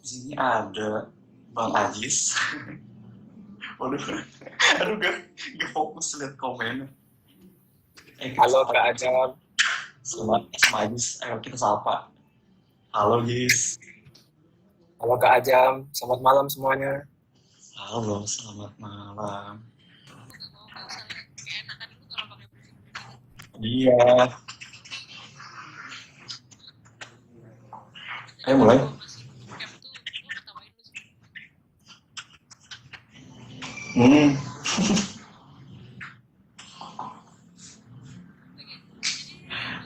Di sini ada Bang Ajis. Waduh, aduh gak fokus lihat komen. Kita Halo sapa Kak aja Ajam. sama Ajis. Ayo kita sapa. Halo Jis. Halo Kak Ajam. Selamat malam semuanya. Halo, selamat malam. Iya. Ayo mulai. Hmm.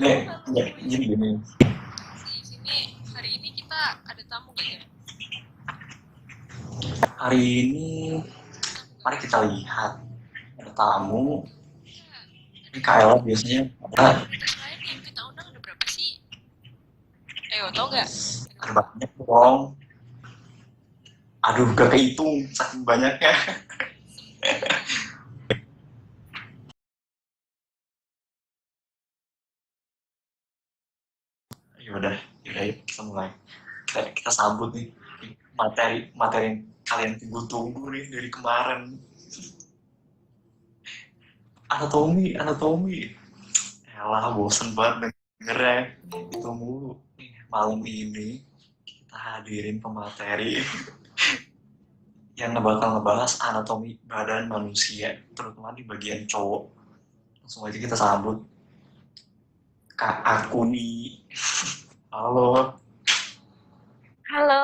Nih, jadi gini. Di sini hari ini kita ada tamu gak ya? Hari ini, mari kita lihat. Ada tamu. Ini Kaela biasanya ada, Terus lain yang kita undang ada berapa sih? Ayo, tau gak? ada banyak dong. Aduh, gak kehitung saking banyaknya. Yaudah, yuk kita mulai. Kita sambut nih materi yang kalian tunggu-tunggu nih dari kemarin. Anatomi. Elah, bosen banget dengernya. Itu mulu. Malam ini kita hadirin pemateri yang bakal ngebahas anatomi badan manusia, terutama di bagian cowok. Langsung aja kita sambut Kak Akuni. Halo. Halo.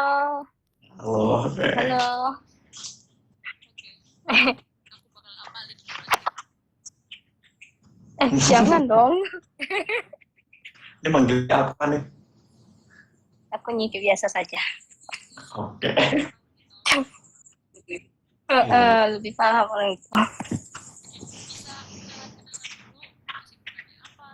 Halo. Halo. Oke. Aku bakal apalin Jangan dong. Ini manggilnya apa nih? Aku Nyiki biasa saja. Oke. Lebih paham orang itu. Bisa kenalan apa,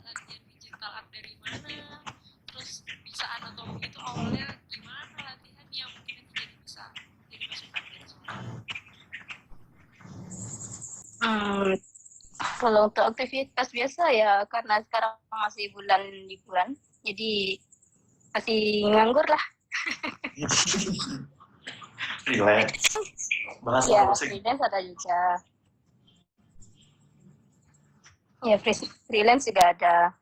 latihan digital art dari mana, terus bisa anatomi itu awalnya gimana latihannya, mungkin itu jadi bisa jadi masukan dari semua. Kalau untuk aktivitas biasa ya karena sekarang masih bulan liburan, jadi masih nganggur lah. Relax. Bahas Ya, apa sih? freelance ada juga. Ya, freelance juga ada.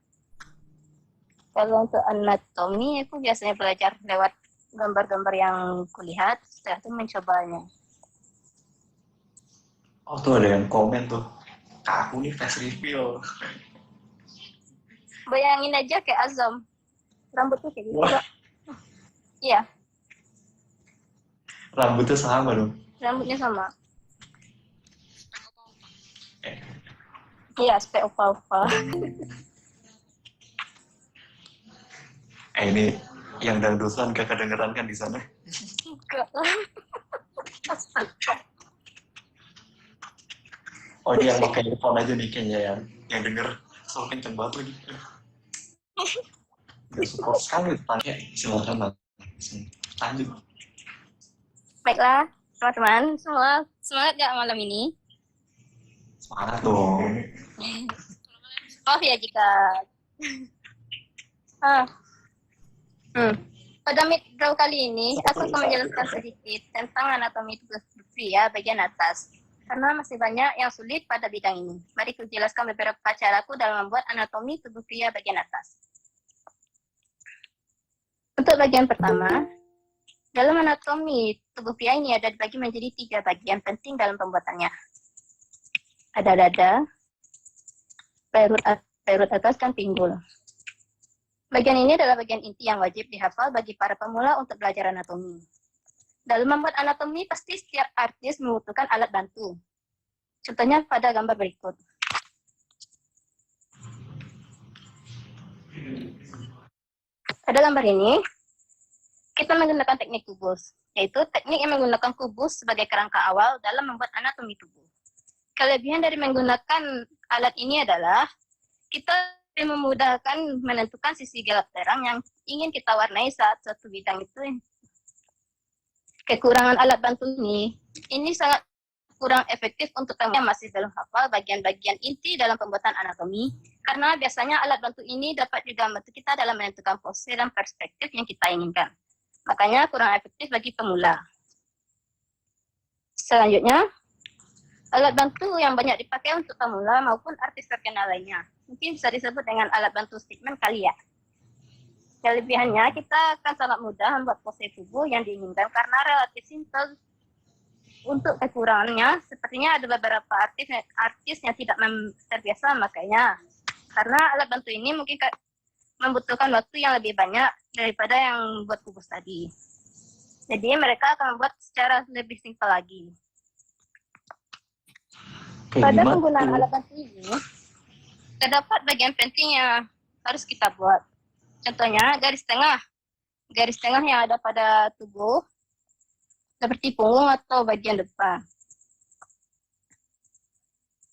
Kalau untuk anatomi, aku biasanya belajar lewat gambar-gambar yang kulihat, setelah itu mencobanya. Oh tuh ada yang komen tuh. Kak aku nih face reveal. Bayangin aja kayak Azam. Rambutnya kayak gitu. Wah, Iya, rambutnya sama dong. rambutnya sama. Eh, Iya, spek opa-opa. ini yang dangdutan gak kedengeran kan di sana? Enggak lah. Oh ini yang pakai earphone aja nih kayaknya ya. Yang denger so kenceng banget lagi. Gak support sekali tanya. Silakan lah. Lanjut. Baiklah, teman-teman, semua semangat gak malam ini? Semangat dong. Maaf ya jika pada midrow kali ini aku akan menjelaskan sedikit tentang anatomi tubuh pria bagian atas karena masih banyak yang sulit pada bidang ini. Mari ku jelaskan beberapa caraku dalam membuat anatomi tubuh pria bagian atas. Untuk bagian pertama, dalam anatomi tubuh pria ini ada dibagi menjadi 3 bagian penting dalam pembuatannya. Ada dada, perut atas, dan pinggul. Bagian ini adalah bagian inti yang wajib dihafal bagi para pemula untuk belajar anatomi. Dalam membuat anatomi, pasti setiap artis membutuhkan alat bantu. Contohnya pada gambar berikut. Pada gambar ini, kita menggunakan teknik kubus, yaitu teknik yang menggunakan kubus sebagai kerangka awal dalam membuat anatomi tubuh. Kelebihan dari menggunakan alat ini adalah kita memudahkan menentukan sisi gelap terang yang ingin kita warnai saat suatu bidang itu. Kekurangan alat bantu ini sangat kurang efektif untuk yang masih belum hafal bagian-bagian inti dalam pembuatan anatomi, karena biasanya alat bantu ini dapat juga membantu kita dalam menentukan pose dan perspektif yang kita inginkan. Makanya kurang efektif bagi pemula. Selanjutnya, alat bantu yang banyak dipakai untuk pemula maupun artis terkenal lainnya. Mungkin bisa disebut dengan alat bantu statement kali ya. Kelebihannya, kita akan sangat mudah membuat pose tubuh yang diinginkan karena relatif simple. Untuk kekurangannya, sepertinya ada beberapa artis yang tidak terbiasa makanya. Karena alat bantu ini mungkin membutuhkan waktu yang lebih banyak daripada yang buat kubus tadi. Jadi mereka akan membuat secara lebih simpel lagi. Pada penggunaan alat bantu ini, terdapat bagian penting yang harus kita buat. Contohnya garis tengah yang ada pada tubuh, seperti punggung atau bagian depan.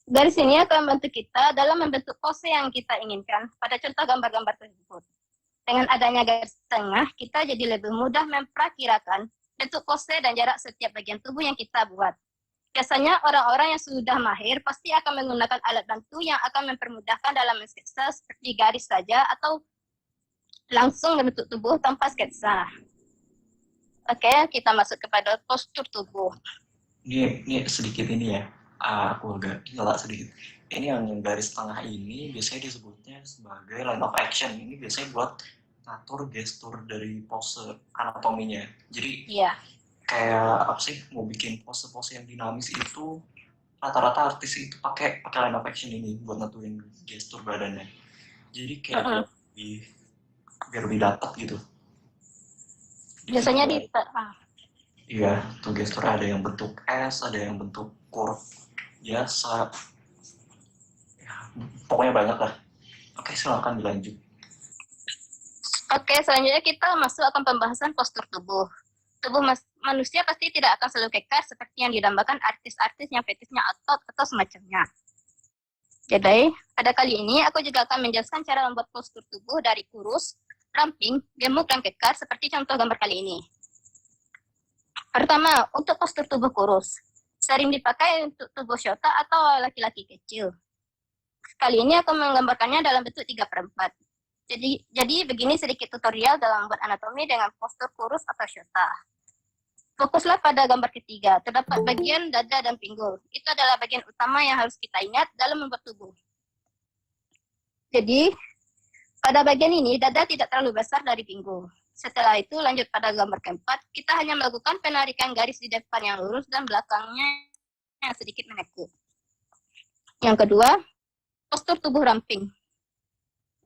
Garis ini akan membantu kita dalam membentuk pose yang kita inginkan pada contoh gambar-gambar tersebut. Dengan adanya garis tengah, kita jadi lebih mudah memperkirakan bentuk pose dan jarak setiap bagian tubuh yang kita buat. Biasanya orang-orang yang sudah mahir pasti akan menggunakan alat bantu yang akan mempermudahkan dalam mensketsa seperti garis saja atau langsung membentuk tubuh tanpa sketsa. Oke, kita masuk kepada postur tubuh. Ini sedikit ini ya, aku agak nyela sedikit. Ini yang garis tengah ini biasanya disebutnya sebagai line of action. Ini biasanya buat ngatur gestur dari pose anatominya. Jadi kayak apa sih, mau bikin pose-pose yang dinamis itu rata-rata artis itu pakai line of action ini buat ngaturin gestur badannya. Jadi kayak biar lebih dapat gitu. Biasanya Iya, tuh gestur ada yang bentuk S, ada yang bentuk curve biasa. Ya, pokoknya banyak lah. Oke, silakan dilanjut. Oke, selanjutnya kita masuk akan pembahasan postur tubuh. Tubuh manusia pasti tidak akan selalu kekar seperti yang didambakan artis-artis yang fetisnya otot atau semacamnya. Jadi, pada kali ini aku juga akan menjelaskan cara membuat postur tubuh dari kurus, ramping, gemuk, dan kekar seperti contoh gambar kali ini. Pertama, untuk postur tubuh kurus. Sering dipakai untuk tubuh shota atau laki-laki kecil. Kali ini aku menggambarkannya dalam bentuk 3/4. Jadi begini sedikit tutorial dalam membuat anatomi dengan postur kurus atau shota. Fokuslah pada gambar ketiga. Terdapat bagian dada dan pinggul. Itu adalah bagian utama yang harus kita ingat dalam membuat tubuh. Jadi, pada bagian ini, dada tidak terlalu besar dari pinggul. Setelah itu, lanjut pada gambar keempat, kita hanya melakukan penarikan garis di depan yang lurus dan belakangnya yang sedikit menekuk. Yang kedua, postur tubuh ramping.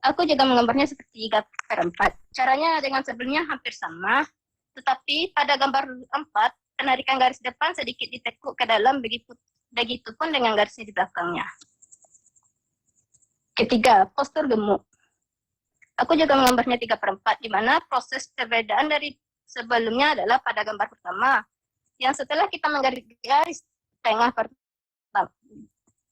Aku juga menggambarnya seperti 3/4. Caranya dengan sebelumnya hampir sama, tetapi pada gambar 4, penarikan garis depan sedikit ditekuk ke dalam, begitupun dengan garisnya di belakangnya. Ketiga, postur gemuk. Aku juga menggambarnya 3/4, di mana proses perbedaan dari sebelumnya adalah pada gambar pertama, yang setelah kita menggaris garis tengah pertama,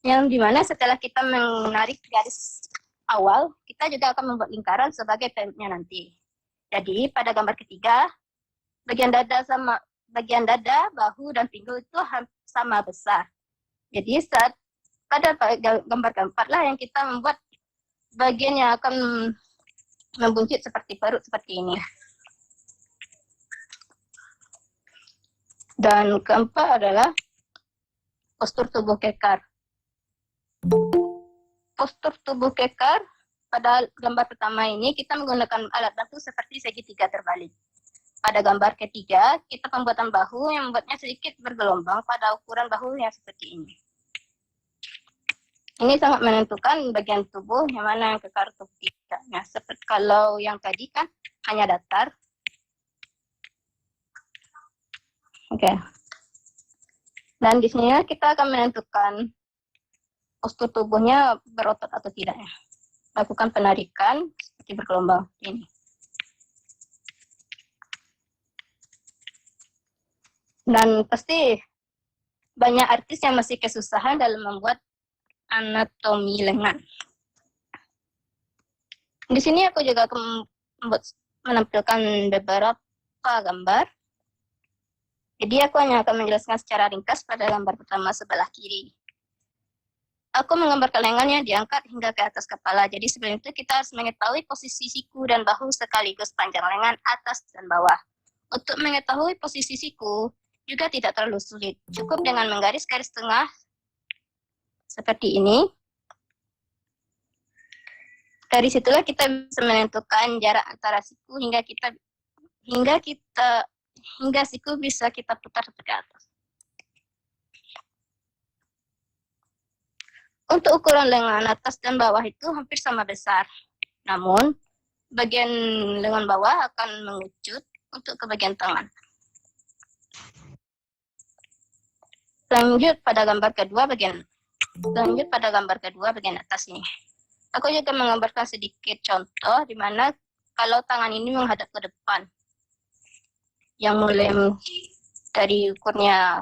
yang dimana setelah kita menarik garis awal, kita juga akan membuat lingkaran sebagai pendeknya nanti. Jadi pada gambar ketiga, bagian dada, bahu, dan pinggul itu sama besar. Jadi pada gambar keempat lah yang kita membuat bagian yang akan membuncit seperti perut seperti ini. Dan keempat adalah postur tubuh kekar. Postur tubuh kekar pada gambar pertama ini kita menggunakan alat bantu seperti segitiga terbalik. Pada gambar ketiga, kita pembuatan bahu yang membuatnya sedikit bergelombang pada ukuran bahu yang seperti ini. Ini sangat menentukan bagian tubuh yang mana yang kekar atau tidak. Nah, seperti kalau yang tadi kan hanya datar. Oke. Dan di sini kita akan menentukan postur tubuhnya berotot atau tidak ya. Lakukan penarikan seperti bergelombang ini. Dan pasti banyak artis yang masih kesusahan dalam membuat anatomi lengan. Di sini aku juga akan menampilkan beberapa gambar. Jadi aku hanya akan menjelaskan secara ringkas pada gambar pertama sebelah kiri. Aku menggambarkan lengan yang diangkat hingga ke atas kepala. Jadi sebelum itu kita harus mengetahui posisi siku dan bahu sekaligus panjang lengan atas dan bawah. Untuk mengetahui posisi siku juga tidak terlalu sulit. Cukup dengan menggaris garis tengah seperti ini. Dari situlah kita bisa menentukan jarak antara siku hingga siku bisa kita putar ke atas. Untuk ukuran lengan atas dan bawah itu hampir sama besar. Namun, bagian lengan bawah akan mengucut untuk ke bagian tangan. Lanjut pada gambar kedua bagian atas ini. Aku juga menggambarkan sedikit contoh di mana kalau tangan ini menghadap ke depan. Yang mulai dari ukurnya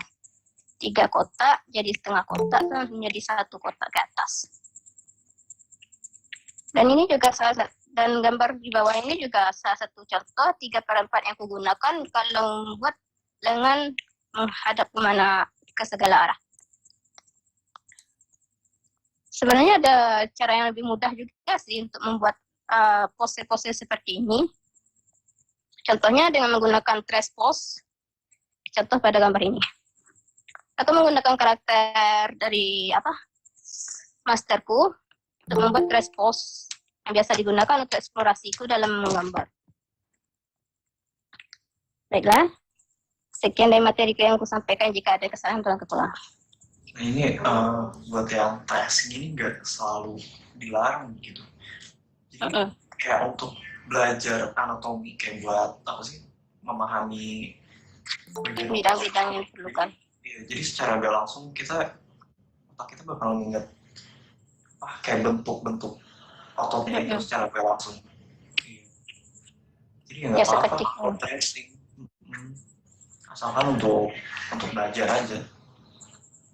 3 kotak jadi setengah kotak dan menjadi 1 kotak ke atas. Dan ini juga dan gambar di bawah ini juga salah satu contoh 3/4 yang kugunakan kalau membuat lengan menghadap ke segala arah. Sebenarnya ada cara yang lebih mudah juga sih untuk membuat pose-pose seperti ini. Contohnya dengan menggunakan trace pose. Contoh pada gambar ini. Aku menggunakan karakter dari masterku untuk membuat trace pose yang biasa digunakan untuk eksplorasiku dalam menggambar. Baiklah, sekian dari materi yang aku sampaikan. Jika ada kesalahan tolong kekurangan. Nah ini buat yang tes gini nggak selalu dilarang gitu. Jadi kayak untuk belajar anatomi kayak buat memahami bidang-bidang yang diperlukan. Iya, jadi secara gak langsung otak kita bakal mengingat kayak bentuk-bentuk ototnya itu secara gak langsung. Iya. Jadi nggak apa-apa kalau tracing, asalkan untuk belajar aja.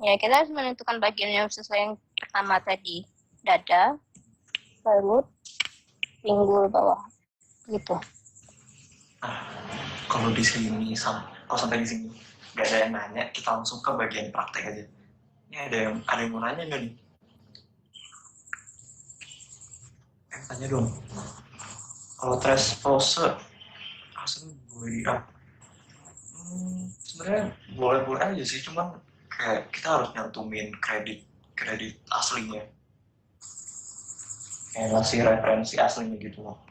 Ya, kita harus menentukan bagian yang sesuai yang pertama tadi, dada, perut, pinggul bawah, gitu. Nah, kalau di sini sampai di sini nggak ada yang nanya, kita langsung ke bagian praktek aja. Ini ada yang mau nanya nggak nih? Tanya dong. Kalau trace pose asli boleh sebenarnya boleh aja sih, cuman kayak kita harus nyantumin kredit aslinya, kayak ngasih referensi aslinya gitu loh.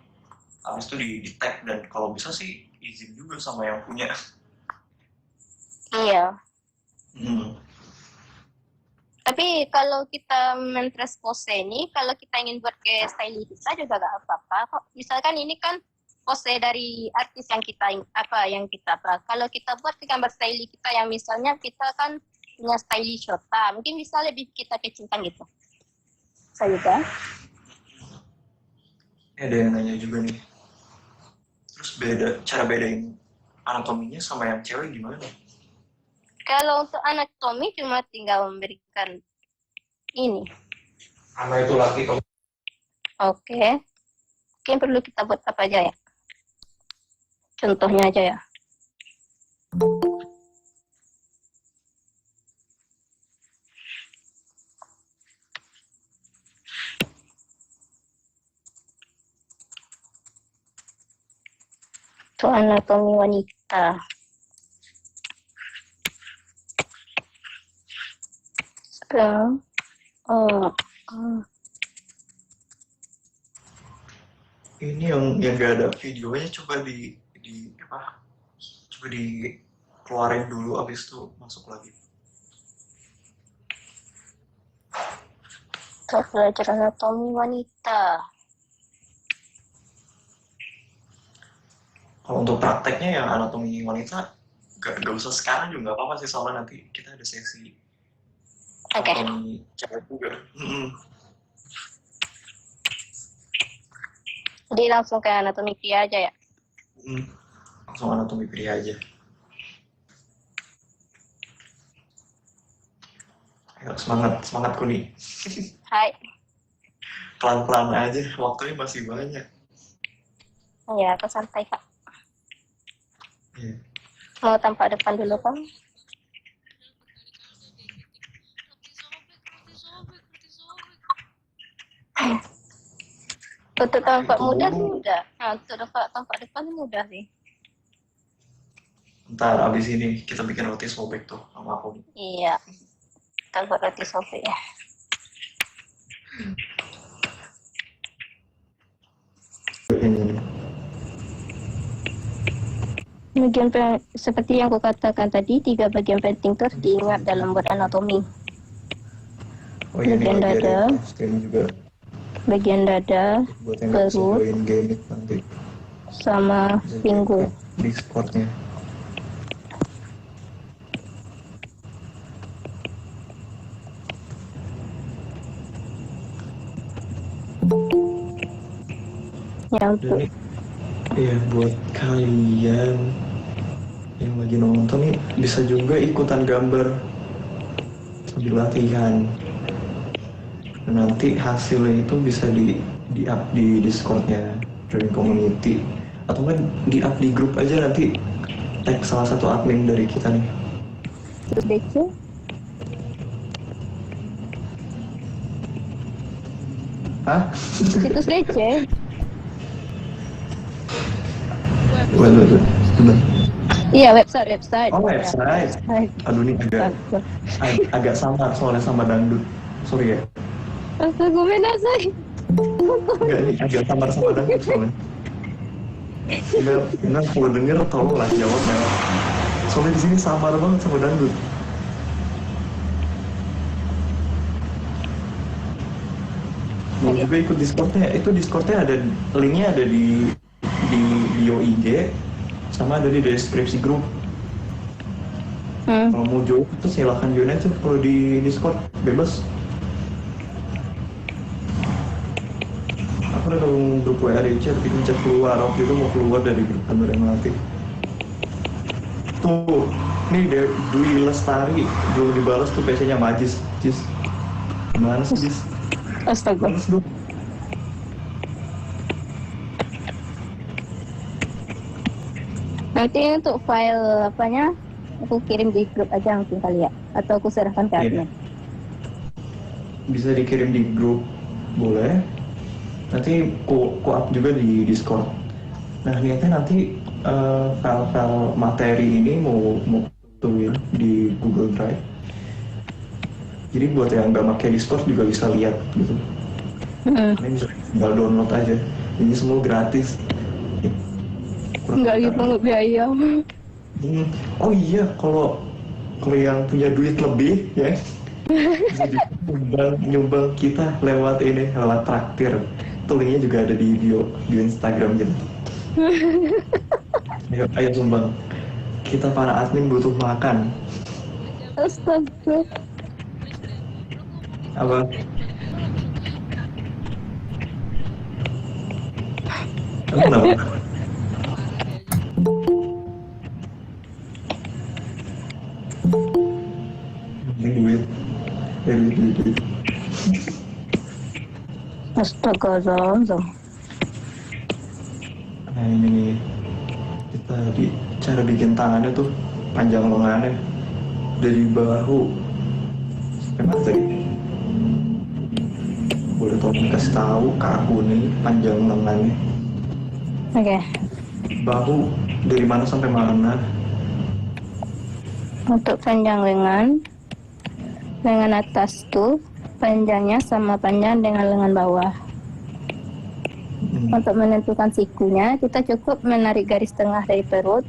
Habis itu di tag, dan kalau bisa sih izin juga sama yang punya. Iya. Tapi kalau kita men-trace pose ini, kalau kita ingin buat ke style kita juga gak apa-apa kok. Misalkan ini kan pose dari artis yang kita Kalau kita buat ke gambar style kita yang misalnya kita kan punya style Shota, mungkin bisa lebih kita kecilkan gitu. Saya juga. Ada yang nanya juga nih. Terus cara bedain anatominya sama yang cewek gimana? Kalau untuk anatomi cuma tinggal memberikan ini. Sama itu laki. Oke. Mungkin perlu kita buat apa aja ya? Contohnya aja ya. Itu anatomi wanita. Ini yang gak ada videonya, coba dikeluarin dulu, abis itu masuk lagi. Untuk belajar anatomi wanita. Kalau untuk prakteknya yang anatomi wanita gak usah sekarang juga gak apa-apa sih, soalnya nanti kita ada sesi anatomi cewek juga. Jadi langsung ke anatomi pria aja ya? Langsung anatomi pria aja. Ayo, semangat Kuni. Hai. Pelan-pelan aja, waktunya masih banyak. Iya, aku santai Kak. Yeah. Mau tampak depan dulu kan? Untuk tampak mudah sih mudah. Nah, untuk tampak depan mudah sih. Ntar abis ini kita bikin roti sobek tuh sama aku. Iya. Kita buat roti sobek ya. Seperti yang aku katakan tadi, 3 bagian penting itu harus diingat dalam buat anatomi. Oh iya, Bagian ini lagi dada. ada stream juga Bagian dada, buat yang nggak bisa perut, join game it nanti sama bisa pinggul. di Discord-nya. Ya, untuk Jadi iya, buat kalian yang lagi nonton nih bisa juga ikutan gambar sambil latihan. Nanti hasilnya itu bisa di up di Discord-nya join community atau kan di up di grup aja, nanti tag salah satu admin dari kita nih. terus DC. Hah? Situs DC. Waduh, bener. Iya, website. Oh, website. Aduh, ini agak samar soalnya sama dangdut. Sorry ya. Gomenasai. Enggak, ini agak samar sama dangdut soalnya. Benar, kalau denger tolonglah jawab ya. Soalnya di sini samar banget sama dangdut. Mau juga ikut Discord-nya. Itu Discord-nya ada linknya, ada di bio IG sama ada di deskripsi grup. Kalau mau join itu silahkan join aja kalau di Discord, bebas. Aku udah gabung grup WA di chat, bikin chat keluar waktu itu mau keluar dari grup kantor yang melatih. Tuh, nih Dwi Lestari belum dibalas tuh PC-nya Majis. Jis, gimana sih Jis? Astaga. Balas dong. Nanti untuk file apanya aku kirim di grup aja mungkin kali ya, atau aku serahkan ke admin. Bisa dikirim di grup, boleh. Nanti ku up juga di Discord. Nah, niatnya nanti file-file materi ini mau tuin di Google Drive. Jadi buat yang nggak pakai Discord juga bisa lihat gitu. Kalian bisa tinggal download aja. Ini semua gratis. Enggak gitu, nggak biaya. Oh iya, kalau yang punya duit lebih ya bisa nyumbang kita lewat traktir. Tuh linknya juga ada di bio di Instagram gitu. Ayo sumbang. Kita para admin butuh makan. Astaga. Apa? Kenapa? Duit. Astaga, Zam. Nah ini nih, kita cara bikin tangannya tuh panjang lengannya dari bahu sampai mata ini. Boleh tolong kasih tahu ke aku nih panjang lengannya. Oke. Bahu dari mana sampai mana? Untuk panjang lengan atas tuh panjangnya sama panjang dengan lengan bawah. Untuk menentukan sikunya, kita cukup menarik garis tengah dari perut.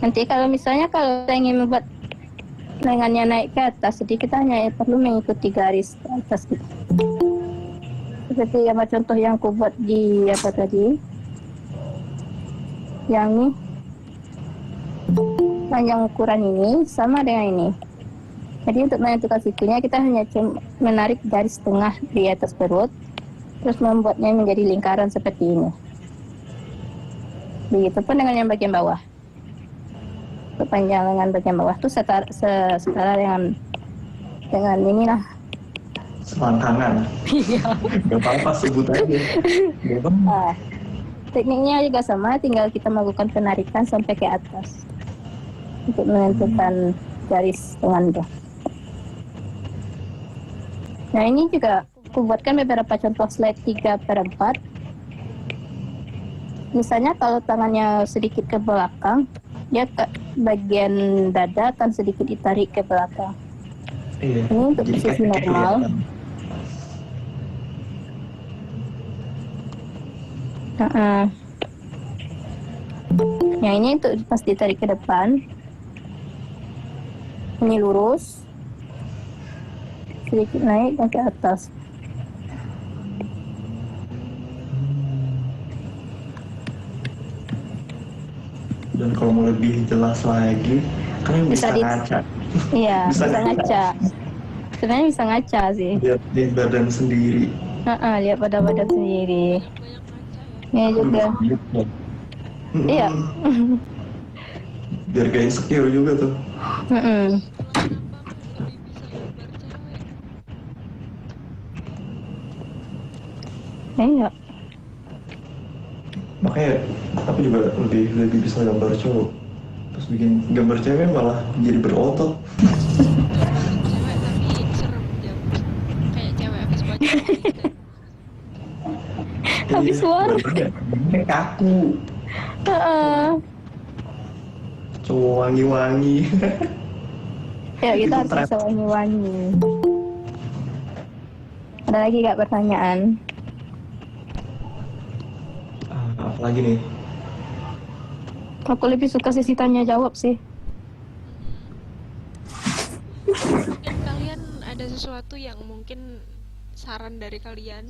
Nanti kalau misalnya kita ingin membuat lengannya naik ke atas, jadi kita hanya perlu mengikuti garis ke atas gitu. Seperti yang contoh yang aku buat di apa tadi, yang ini panjang ukuran ini sama dengan ini. Jadi untuk menentukan sikunya kita hanya menarik garis tengah di atas perut, terus membuatnya menjadi lingkaran seperti ini. Begitupun dengan yang bagian bawah. Untuk panjang lengan bagian bawah itu setara dengan inilah. Selangkangan. Iya. Gak apa-apa, sebut aja. Nah, tekniknya juga sama, tinggal kita melakukan penarikan sampai ke atas untuk menentukan garis lengan itu. Nah ini juga aku buatkan beberapa contoh slide 3/4. Misalnya kalau tangannya sedikit ke belakang, dia ke bagian dada akan sedikit ditarik ke belakang. Iya. Ini untuk Jadi posisi kayak normal. kelihatan. Yang ini untuk pas ditarik ke depan. Ini lurus. Sedikit naik dan ke atas. Dan kalau mau lebih jelas lagi, kalian bisa Bisa ngaca. Iya, Bisa bisa ngaca. Sebenarnya bisa ngaca sih. Lihat di badan sendiri. Lihat pada badan sendiri. Banyak ngaca ya. Ini juga. Iya. Biar gak insecure juga tuh. Mm-mm. Itulah kenapa aku lebih bisa gambar cewek. Iya. Makanya aku juga lebih bisa gambar cowok. Terus bikin gambar cewek malah jadi berotot. Gambar cewek tapi serem jam. Kayak cewek habis baca gitu. Habis suara. Badannya kaku. Heeh. Cowok wangi-wangi. Ya, kita Itu harus trap. bisa wangi-wangi. Ada lagi gak pertanyaan? Apa lagi nih? Aku lebih suka sesi tanya jawab sih. Mungkin kalian ada sesuatu yang mungkin saran dari kalian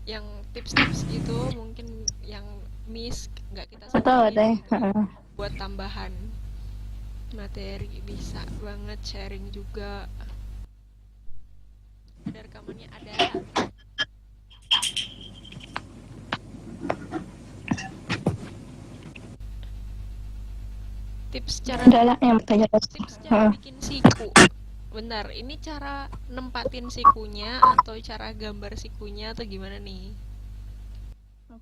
yang tips-tips gitu mungkin yang miss nggak kita Atau ada sadarin ya? gitu, buat tambahan materi bisa banget sharing juga. Ada rekamannya ada. Tips cara Ada lah yang bertanya. tips cara bikin siku. Bentar, ini cara nempatin sikunya atau cara gambar sikunya atau gimana nih?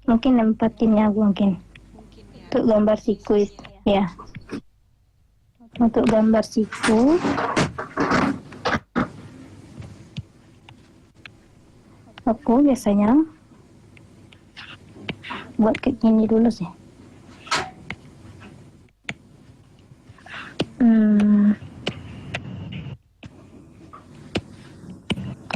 Mungkin nempatinnya mungkin. Mungkin ya. Untuk gambar siku itu, ya. Untuk gambar siku, aku biasanya buat kayak gini dulu sih.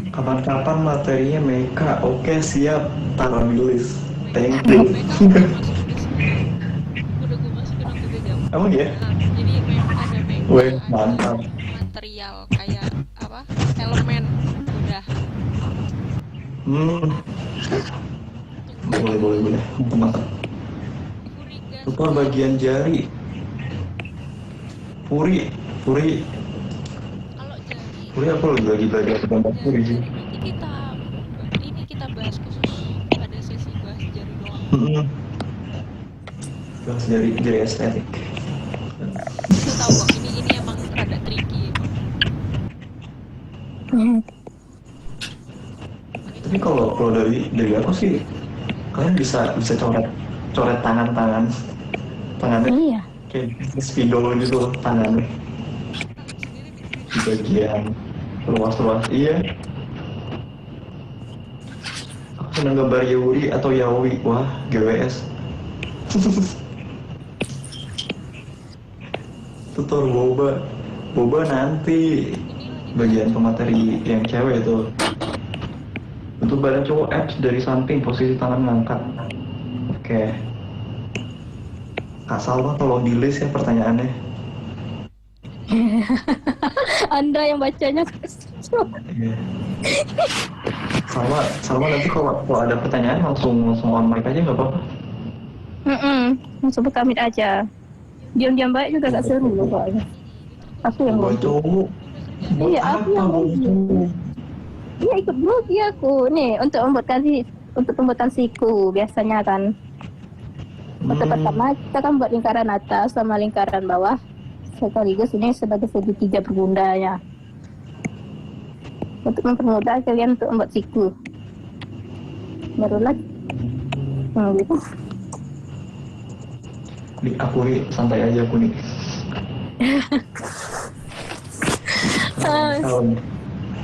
Kapan-kapan materinya Meka. Oke, siap. Taruh di list. Thank Mereka you. udah masuk ke semua. Udah gue masukin waktu BGM. Emang ya? Jadi ada mega, Weh, ada mantap. material kayak apa? Elemen udah. Boleh. Mantap. Furigas. Lupa bagian jari. Puri. Kalau jari. Puri aku lagi belajar gambar puri sih. Nanti kita bahas khusus pada sesi bahas jari doang. Bahas jari estetik. Kita tahu kok ini emang rada tricky emang. Tapi kalau dari aku sih, kalian bisa coret tangannya Iya. kayak spidol gitu tangannya di bagian luas. Iya. Aku seneng gambar Yuri atau Yaoi. Wah, GWS. Tutor boba nanti bagian pemateri yang cewek itu. Untuk badan cowok abs dari samping, posisi tangan ngangkat. Oke. Kak Salma tolong di list ya pertanyaannya. Anda yang bacanya. Iya. Salma nanti kalau ada pertanyaan langsung on mic aja nggak apa-apa. Langsung buka mic aja. Diam-diam baik juga gak seru loh soalnya. Aku yang Buat grogi. cowok. Buat Iya, aku yang buat grogi. cowok? Iya, ikut grogi aku. Nih, untuk pembuatan siku biasanya kan. Untuk pertama kita kan buat lingkaran atas sama lingkaran bawah. Sekaligus ini sebagai segitiga berbundanya. Untuk mempermudah kalian untuk membuat siku. Barulah. Gitu. Nih aku nih santai aja aku nih.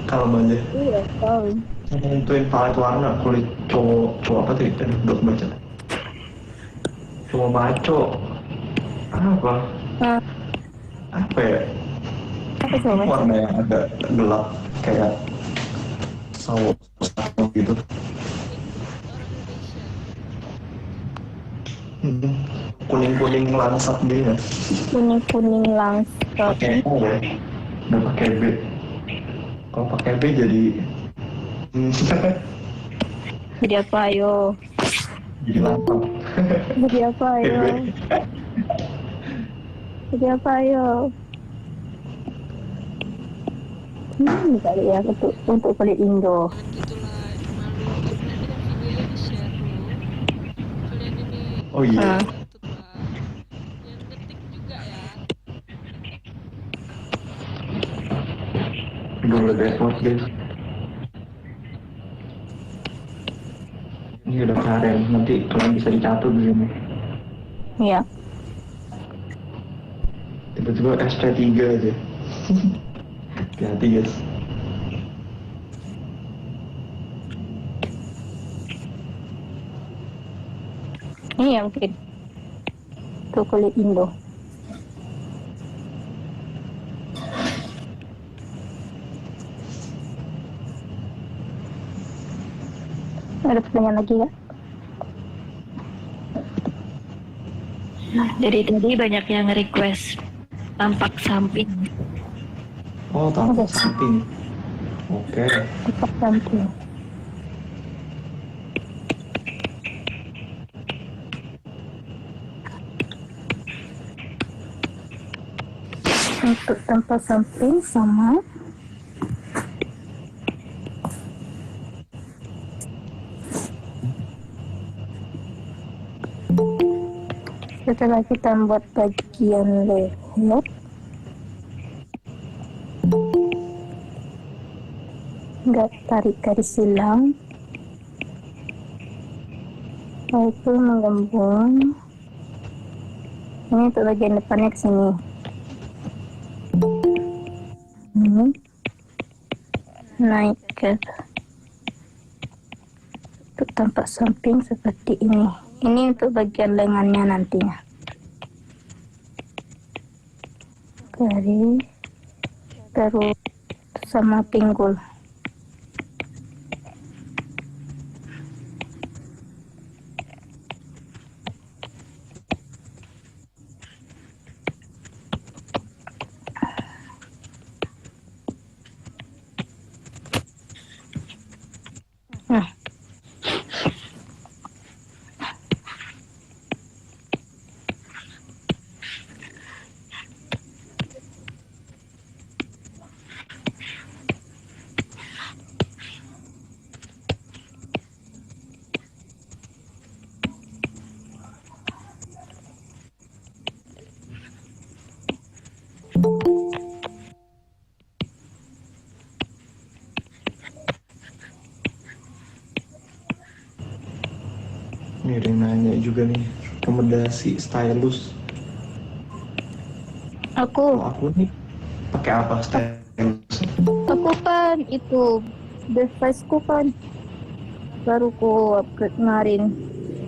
Kalem aja. Iya, tahu. Nentuin palet warna kulit cowok apa tadi? Udah baca. cuma baco. Apa? Nah, Apa ya? apa coba? Warna yang agak gelap kayak sawo gitu. Orang Indonesia. Kuning-kuning langsat dia. Kuning-kuning langsat. Pakai O ya. Udah pakai B. Kalau pakai B jadi Jadi apa ayo? jadi lantang. Jadi apa ayo? Jadi apa ayo? Kali ya untuk kulit Indo. Jangan gitulah, malu. Nanti kan videonya di-share loh. Kalian ini Oh iya. tutup lah. Yang ngetik juga ya. Udah udah buat guys. Ini udah keren. Nanti kalian bisa dicatat di sini. Iya. Tiba-tiba SP3 aja. Hati-hati guys. Ini ya mungkin untuk kulit Indo. Ada pertanyaan lagi ya? Jadi tadi banyak yang request tampak samping. Oh, tampak Oke. samping. Oke. Tetap samping. Untuk tempat samping sama setelah kita membuat bagian leher, nggak tarik garis silang, lalu itu menggembung. Ini untuk bagian depannya ke sini. Ini naik ke untuk tampak samping seperti ini. Ini untuk bagian lengannya nantinya. Garis terus sama pinggul. Nah, Ini ada yang nanya juga nih, rekomendasi stylus. aku Kalau aku nih pakai apa stylus? kan itu device ku kan baru ku upgrade kemarin.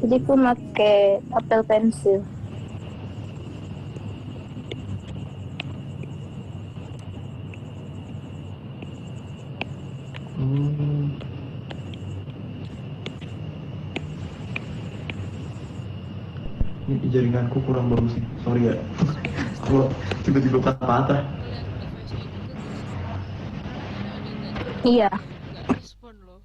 Jadi ku pakai Apple Pencil. Hmm. Ini jaringanku kurang bagus nih, sorry ya. Kalau tiba-tiba patah-patah. Kalian device-nya juga guys. Karena ada yang Iya. nggak respon loh.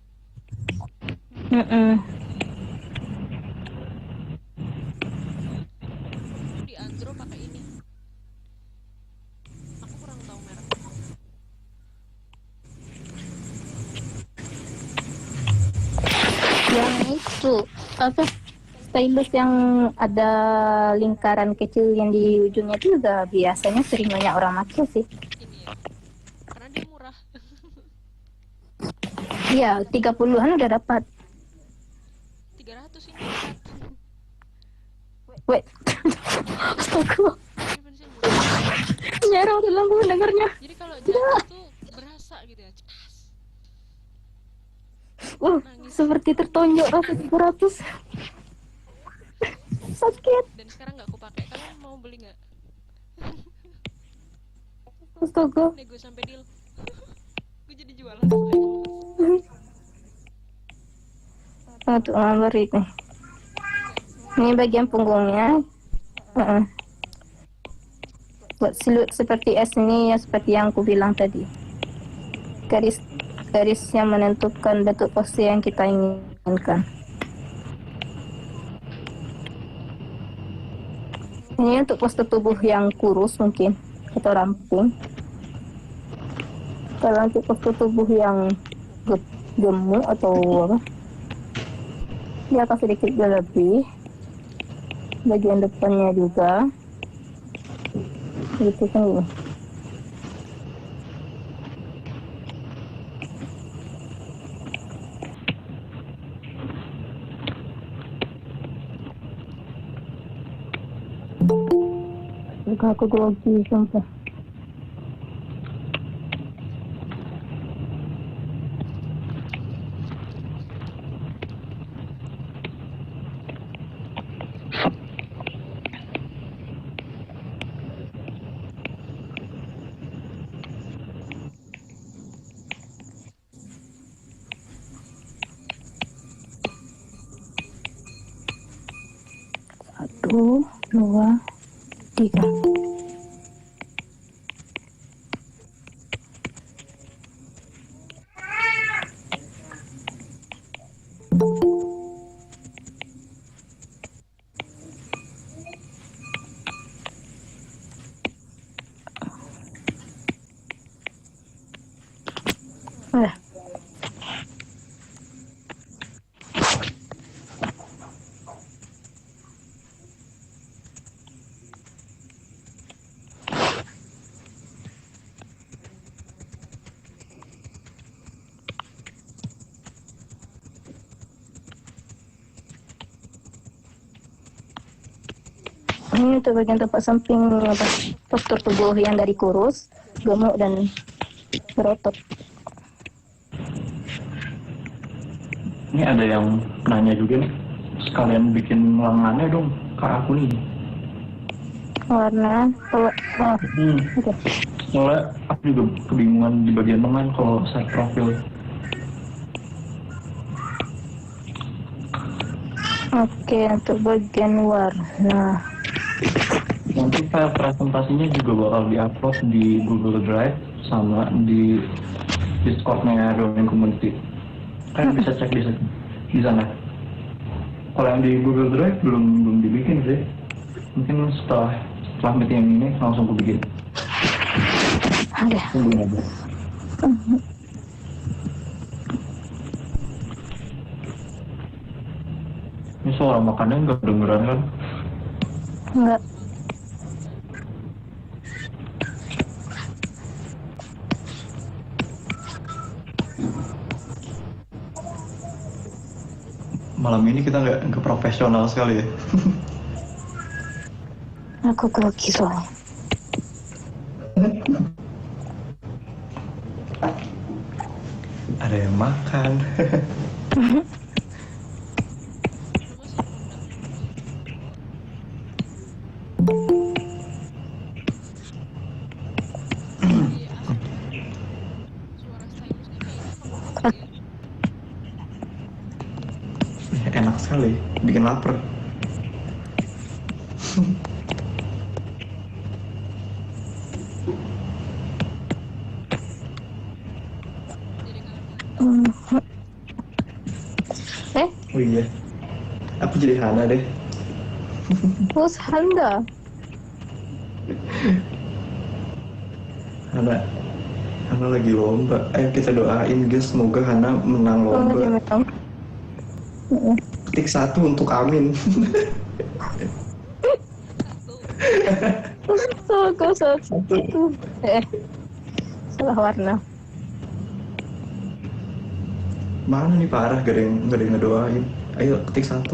Aku di Android pakai ini. Aku kurang tahu mereknya. Yang itu apa? Stylus yang ada lingkaran kecil yang di ujungnya itu juga biasanya sering banyak orang pakai sih. Ini ya. Karena dia murah. Iya, 30-an udah dapat. 300 ini. Wait. Astaga. Ini bensin murah. Nyerang dalam gue dengarnya. Jadi kalau jatuh tuh berasa gitu ya. Cepas. Nangis. Seperti tertonjok rasa 300. Sakit. Dan sekarang nggak aku pakai. Kalian mau beli nggak? Astaga. Nego sampai deal. Gue jadi jualan. Untuk ngambar ini. Ini bagian punggungnya. Buat siluet seperti S ini ya, seperti yang aku bilang tadi. Garis yang menentukan bentuk pose yang kita inginkan. Ini untuk postur tubuh yang kurus mungkin atau ramping. Kalau untuk postur tubuh yang gemuk atau apa, dia akan sedikit lebih. Bagian depannya juga gitu kan ini. Aku grogi sumpah. Satu, dua, tiga. Udah. Ini untuk bagian tempat samping apa, postur tubuh yang dari kurus, gemuk dan berotot. Ini ada yang nanya juga nih, sekalian bikin lengannya dong ke aku nih. Warna oke. Soalnya aku juga kebingungan di bagian lengan kalau set profil. Oke, untuk bagian warna. Nanti file presentasinya juga bakal diupload di Google Drive sama di Discord-nya Dongeng Community. Kalian bisa cek di sana. Kalau yang di Google Drive belum dibikin sih. Mungkin setelah meeting yang ini langsung aku bikin. Oke. Tunggu aja. Ini suara makannya nggak kedengeran kan? Enggak. Malam ini kita nggak profesional sekali ya. Aku grogi soalnya. Ada yang makan. Enak sekali, bikin lapar. Oh iya, aku jadi Hana deh. Bos Handa. Hana lagi lomba. Ayo kita doain guys, semoga Hana menang lomba. Ketik 1 untuk Amin. Satu. Salah warna. Mana nih parah, gak ada yang ngedoain. Ayo ketik 1.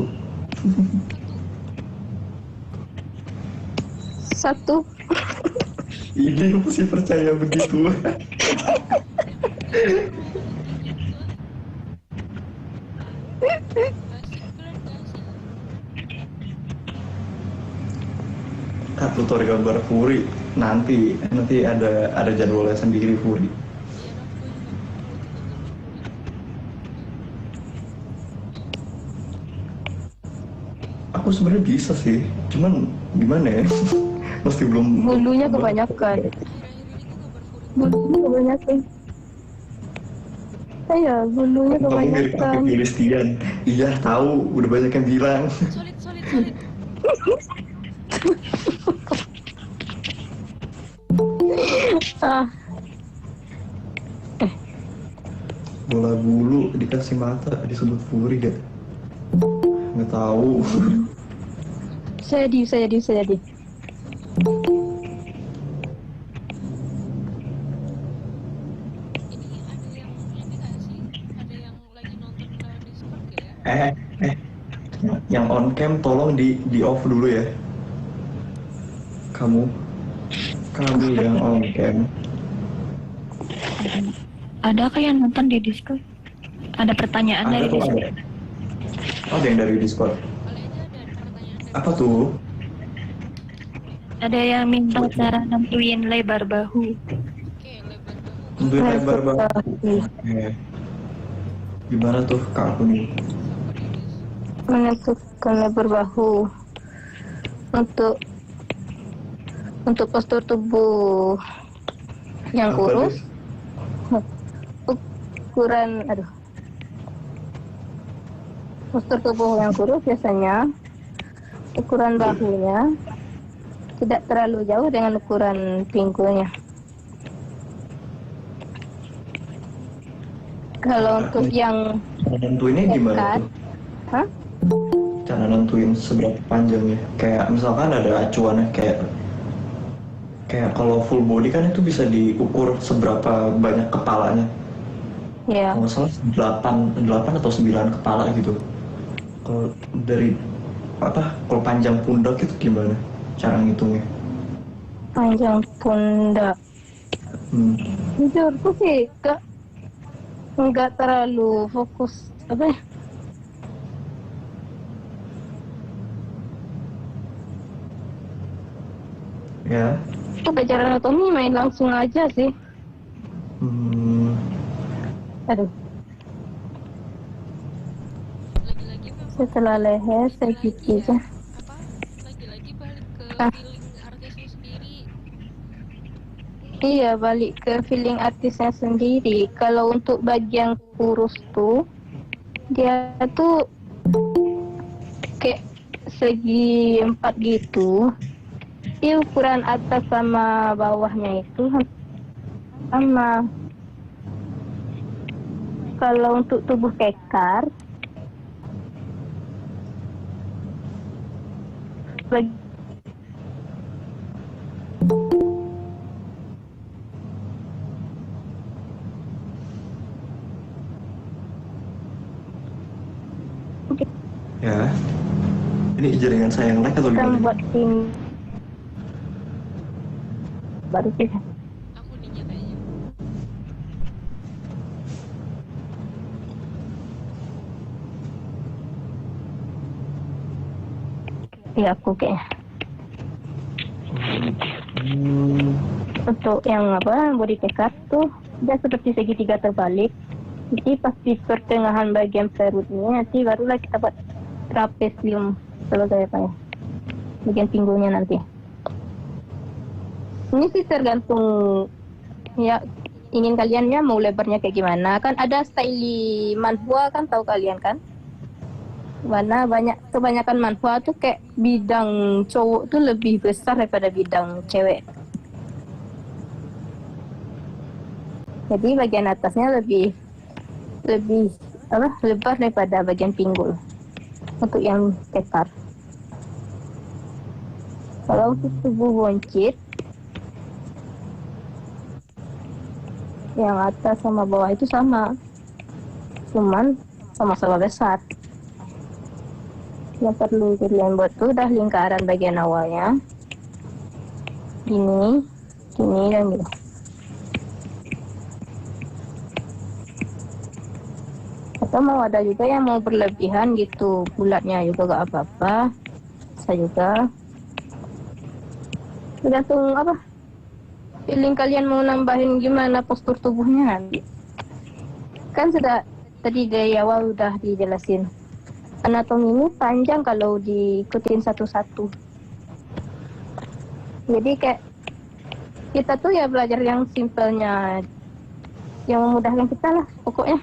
Satu. Ini mesti percaya begitu. tutor gambar Furi nanti ada jadwalnya sendiri Furi. Aku sebenarnya bisa sih, cuman gimana ya? Mesti belum. Bulunya kebanyakan. Bulunya kebanyakan. Iya, bulunya Kamu mirip kebanyakan. Afif Christian. Iya tahu, udah banyak yang bilang. Solid. Ah, Bola bulu dikasih mata disebut Furi gak? Nggak tahu. saya di. Ini ada yang ini nggak sih? Ada yang lagi nonton lewat Discord nggak ya? Yang on cam tolong di off dulu ya. Kamu yang on cam. Adakah yang nonton di Discord? Ada pertanyaan Ada dari tuh Discord. ada. Oh, ada yang dari Discord. Kali aja ada pertanyaan dari Apa tuh? Ada yang minta cara nentuin lebar bahu. Oke, lebar bahu. Tentuin lebar banget. Gimana tuh kak aku nih? Menentukan lebar bahu untuk postur tubuh yang Apa kurus, nih? postur tubuh yang kurus biasanya ukuran bahunya tidak terlalu jauh dengan ukuran pinggulnya. Kalau untuk yang Cara nentuinnya gimana dekat, tuh? hah? Cara nentuin seberapa panjangnya? Kayak misalkan ada acuannya kayak kalau full body kan itu bisa diukur seberapa banyak kepalanya. Ya, Kalau nggak salah 8 atau 9 kepala gitu. Kalau kalau panjang pundak itu gimana cara ngitungnya? panjang pundak. Jujurku sih nggak terlalu fokus apa ya? Ya. Belajar anatomi main langsung aja sih. Aduh, Lagi-lagi memang setelah leher saya gigi aja. lagi-lagi balik ke Ah. feeling artisnya sendiri. Iya, balik ke feeling artisnya sendiri. Kalau untuk bagian kurus tuh, dia tuh kayak segi 4 gitu. Dia ukuran atas sama bawahnya itu sama. Kalau untuk tubuh kekar, Ya. Ini jaringan saya yang lag atau kita gimana? buat tim baru sih. Aku nih nyatanya. Iya, aku kayaknya. Untuk yang body kekar tuh dia seperti segitiga terbalik. Jadi pas di pertengahan bagian perutnya nanti barulah kita buat trapesium sebagai apa ya, bagian pinggulnya nanti. Ini sih tergantung ya ingin kaliannya mau lebarnya kayak gimana. Kan ada style manhwa kan, tahu kalian kan? Mana kebanyakan manhwa tuh kayak bidang cowok tuh lebih besar daripada bidang cewek. Jadi bagian atasnya lebih lebar daripada bagian pinggul untuk yang kekar. Kalau untuk tubuh buncit, yang atas sama bawah itu sama, cuman sama-sama besar. Yang perlu kalian buat tuh udah lingkaran bagian awalnya, gini dan gini. Atau mau ada juga yang mau berlebihan gitu, bulatnya juga gak apa-apa, bisa juga. Tergantung apa? Feeling kalian mau nambahin gimana postur tubuhnya nanti. Kan sudah tadi dari awal udah dijelasin. Anatomi ini panjang kalau diikutin satu-satu. Jadi kayak kita tuh ya belajar yang simpelnya, yang memudahkan kita lah pokoknya.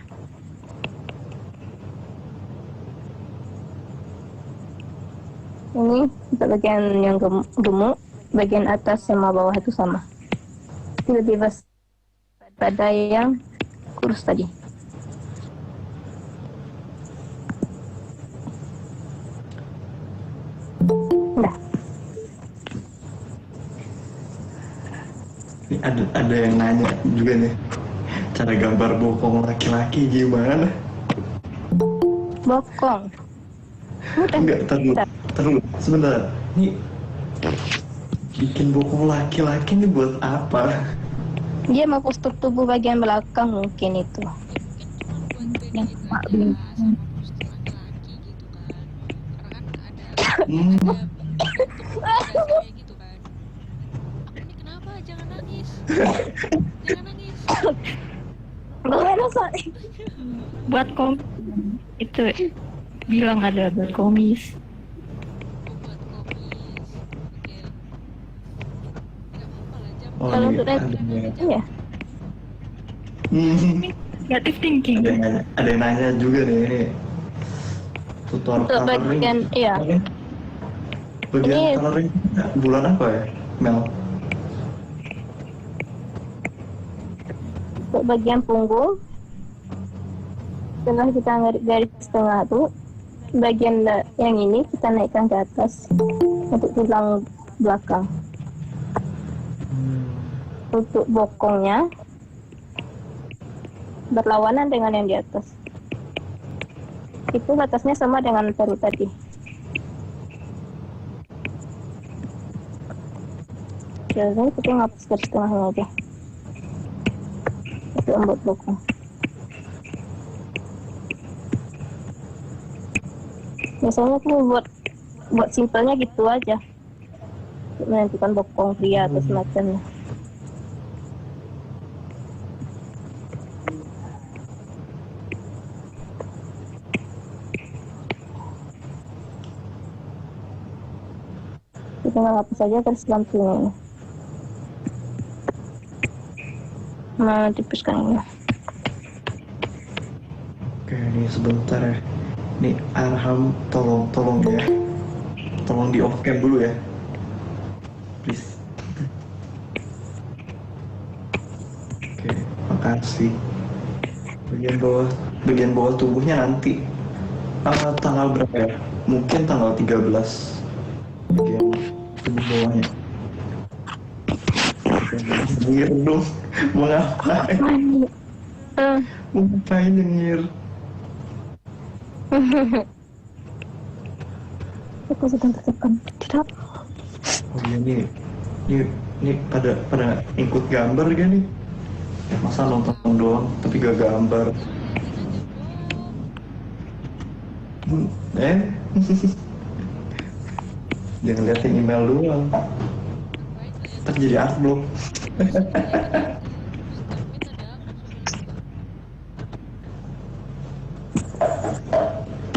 Ini untuk bagian yang gemuk, bagian atas sama bawah itu sama. Itu lebih besar pada yang kurus tadi. Udah. Ini ada yang nanya juga nih, cara gambar bokong laki-laki gimana? Bokong. Udah. Enggak, terus sebentar. Ini bikin bokong laki-laki ini buat apa? Dia mau postur tubuh bagian belakang mungkin itu. Mungkin cuma buat beda itu aja sama postur laki-laki gitu kan. Karena kan ada dasarnya gitu kan. Ini kenapa? Jangan nangis. Jangan nangis. Gimana sih? Buat itu bilang ada buat komis. Buat komis. Oke. Gak apa-apa lah, jam. Oh, Kalau ini untuk ada iya. Negative thinking. ada yang nanya juga nih ini. Tutor Untuk bagian iya. Bagian Ini- coloring bulan apa ya, Mel? Untuk bagian punggung, setelah kita garis tengah tuh, bagian yang ini kita naikkan ke atas untuk tulang belakang. Untuk bokongnya berlawanan dengan yang di atas. Itu batasnya sama dengan perut tadi. Jadi kita ngapus garis tengahnya aja. Itu untuk bokong. Biasanya tuh buat simpelnya gitu aja. Untuk menentukan bokong pria atau semacamnya. Kita hapus saja garis sampingnya ini. Nah, tipiskan ini. Oke, ini sebentar ya. Nih Arham, tolong ya. Tolong di off cam dulu ya. Please. Oke, makasih. Bagian bawah tubuhnya nanti tanggal berapa ya? Mungkin tanggal 13. Bagian tubuh bawahnya. Nyengir dong. Mau ngapain? Mandi. Mau ngapain nyengir? Aku sedang tertekan. Tidak. Oh iya nih pada ikut gambar gak nih? Masa nonton doang tapi gak gambar? Jangan liatin email doang. Ntar jadi art block.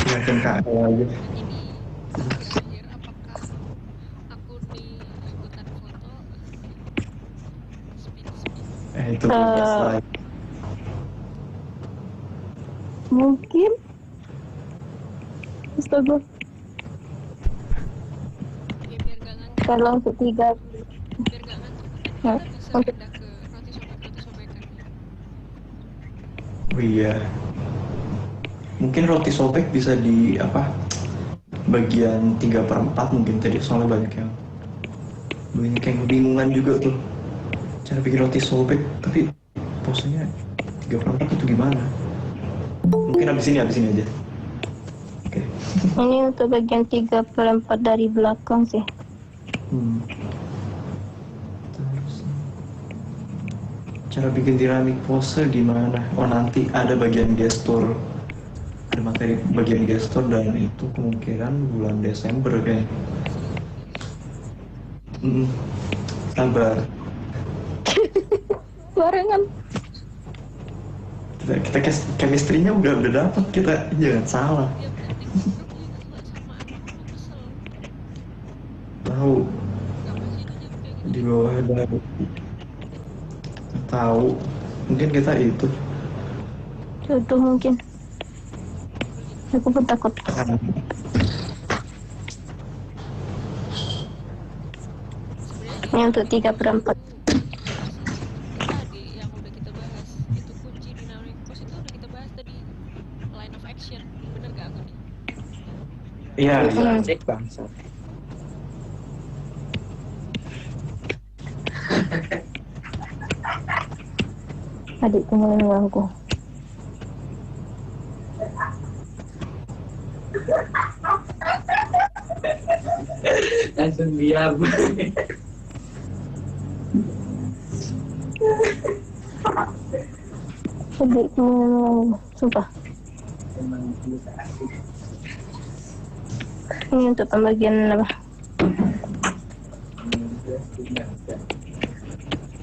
Liatin KL aja. Terakhir, apakah aku ikutan foto spin Itu bebas lah. Mungkin. Astaga. ya biar gak ngantuk, Kalau untuk 3 biar gak ngantuk Hah? kita bisa pindah ke roti sobekan. Oh iya. Mungkin roti sobek bisa di bagian 3/4 mungkin tadi, soalnya banyak yang bingungan juga tuh cara bikin roti sobek, tapi posenya 3/4 itu gimana? Mungkin abis ini aja. Oke. ini untuk bagian 3/4 dari belakang sih. Terus cara bikin dinamik pose gimana? Oh nanti ada bagian gestur, ada materi bagian gestur, dan itu kemungkinan bulan Desember kayaknya. Sabar. Barengan. Kita chemistry-nya udah dapet, kita jangan salah. Tahu di bawah ada tahu, mungkin kita itu Jodoh mungkin. Aku pun takut. Ini untuk 3/4. Tadi yang udah kita bahas itu kunci dynamic force itu udah kita bahas tadi, line of action, bener gak aku nih? iya. Cek bangsa. Adikku mulai mengganggu. Langsung diam. Adikku mulai mengganggu. Sumpah. Emang bisa asik. Ini untuk pembagian apa?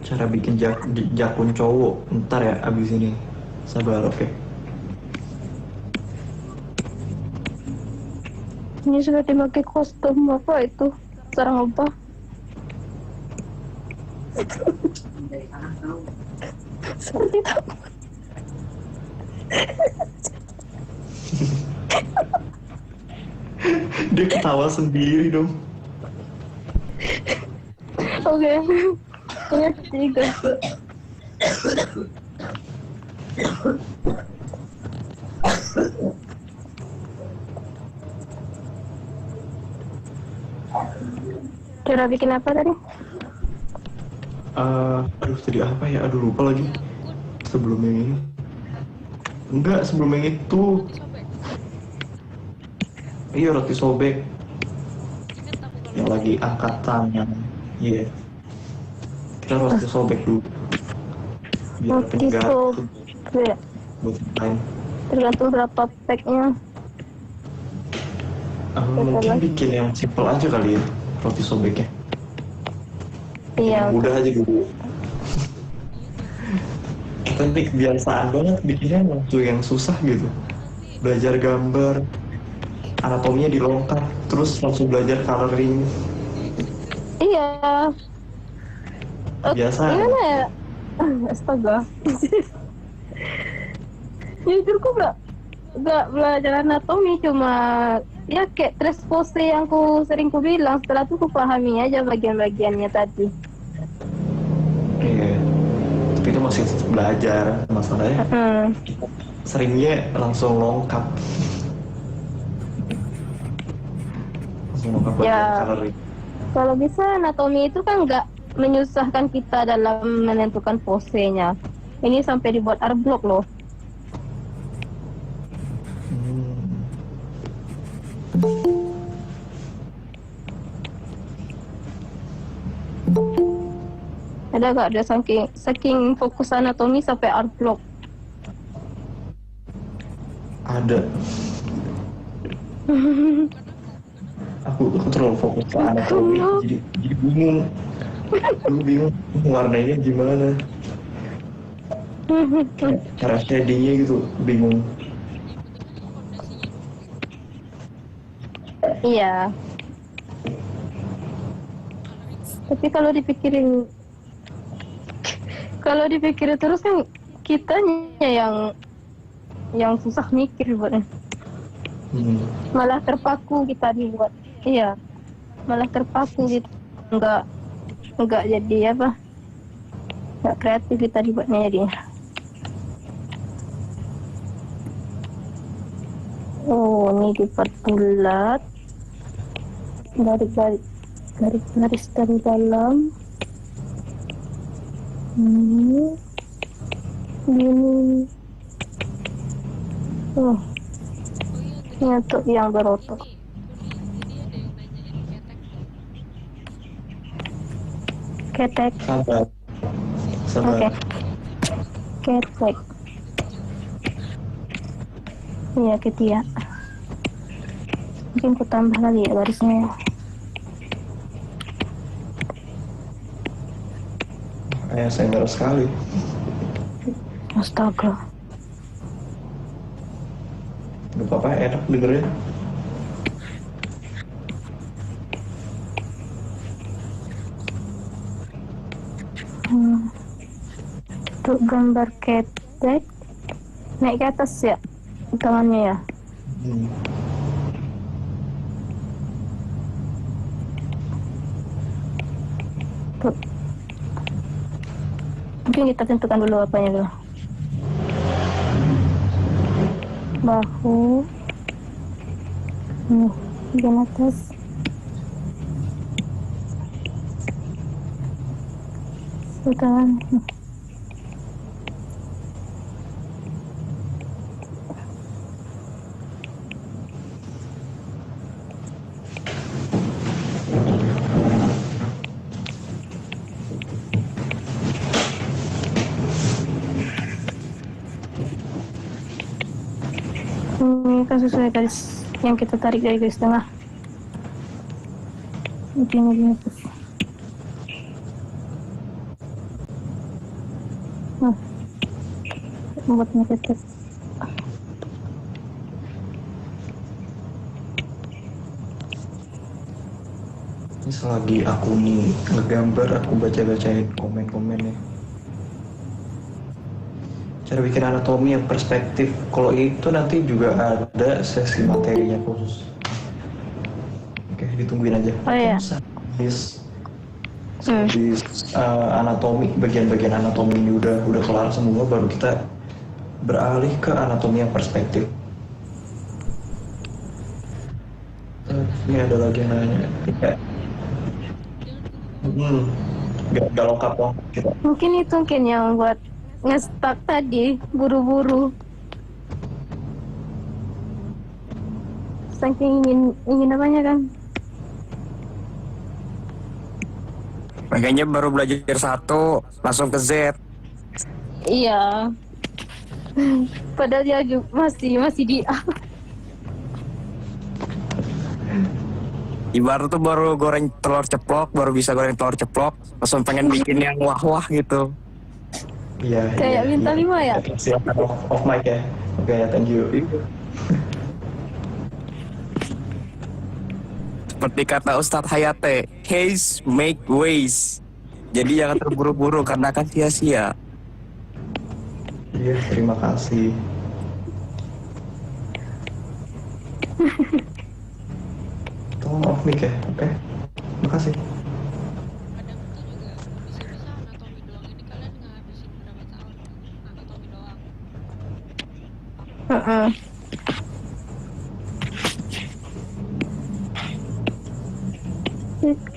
Cara bikin jakun cowok ntar ya abis ini. Sabar, oke. Ini sudah dipakai kostum apa itu? Sarang apa? Seperti itu. Dia ketawa sendiri dong. Oke. Ini ketiga. Cara bikin apa tadi? Aduh tadi apa ya? Aduh lupa lagi. Sebelum yang ini. Enggak, sebelum yang itu. Sobek, Iya, roti sobek. inget aku kalau Yang lagi angkat tangan. Iya. Kita roti sobek dulu. Biar Roti penyegar sobek. buat main. Tergantung berapa packnya. Mungkin bikin yang simple aja kali ya, roti sobeknya. Iya. Yang mudah aja dulu. Kita nih kebiasaan banget bikinnya langsung yang susah gitu. Belajar gambar, anatominya dilongkar, terus langsung belajar coloring. Iya. Biasa. Gimana ya? Astaga. Jujur aku nggak belajar anatomi, cuma ya kayak transpose yang ku sering ku bilang. Setelah itu ku pahami aja bagian-bagiannya tadi. Iya. Tapi itu masih belajar, masalahnya seringnya langsung lengkap. Langsung lengkap Ya. belajar coloring. Kalau bisa anatomi itu kan nggak menyusahkan kita dalam menentukan posenya. Ini sampai dibuat art block loh. Ada gak ada saking fokus anatomi sampai art block? Ada. Aku terlalu fokus ke anatomi, jadi bingung. Aku bingung warnanya gimana. Cara shadingnya gitu, bingung. Iya. Tapi kalau dipikirin terus kan kitanya yang susah mikir buatnya. Malah terpaku kita dibuat. Iya. Malah terpaku gitu. Enggak jadi apa? Enggak kreatif kita dibuatnya jadinya. Oh, ini dibuat bulat. Garis dari dalam. Ini. Oh, ini untuk yang berotot. Ketek. Sabar. Oke. Ketek. Iya, ketiak. Mungkin ku tambah lagi ya garisnya. ASMR sekali. Astaga. Gak apa-apa, enak dengerin. Untuk gambar ketek naik ke atas ya tangannya ya. Tuh. Mungkin kita tentukan dulu apanya dulu. Bahu. Bagian atas. Tangan. Ini kan sesuai garis yang kita tarik dari garis tengah. Begini terus. Membuatnya ketek. Ini selagi aku nih ngegambar, aku baca-bacain komen-komennya. Cara bikin anatomi yang perspektif, kalau itu nanti juga ada sesi materinya khusus. Oke, ditungguin aja. Oh iya. Habis anatomi, bagian-bagian anatomi ini udah kelar semua, baru kita beralih ke anatomi yang perspektif. Ini ada lagi yang nanya. Gak lengkap dong kita. Mungkin itu yang buat nge-stuck tadi, buru-buru. Saking ingin apanya kan? Makanya baru belajar 1 langsung ke Z. Iya. Padahal dia juga masih di A. Ibarat tuh baru goreng telur ceplok, baru bisa goreng telur ceplok, langsung pengen bikin yang wah-wah gitu. Iya. Kayak bintang 5 ya? Silakan off mic ya. Oke, thank you. Seperti kata Ustadz Hayate, haste make ways. Jadi jangan terburu-buru karena akan sia-sia. Iya, terima kasih. Tolong off mic ya, oke? Makasih. Kadang itu juga bisa-bisa anatomi doang ini kalian ngabisin berapa tahun anatomi doang.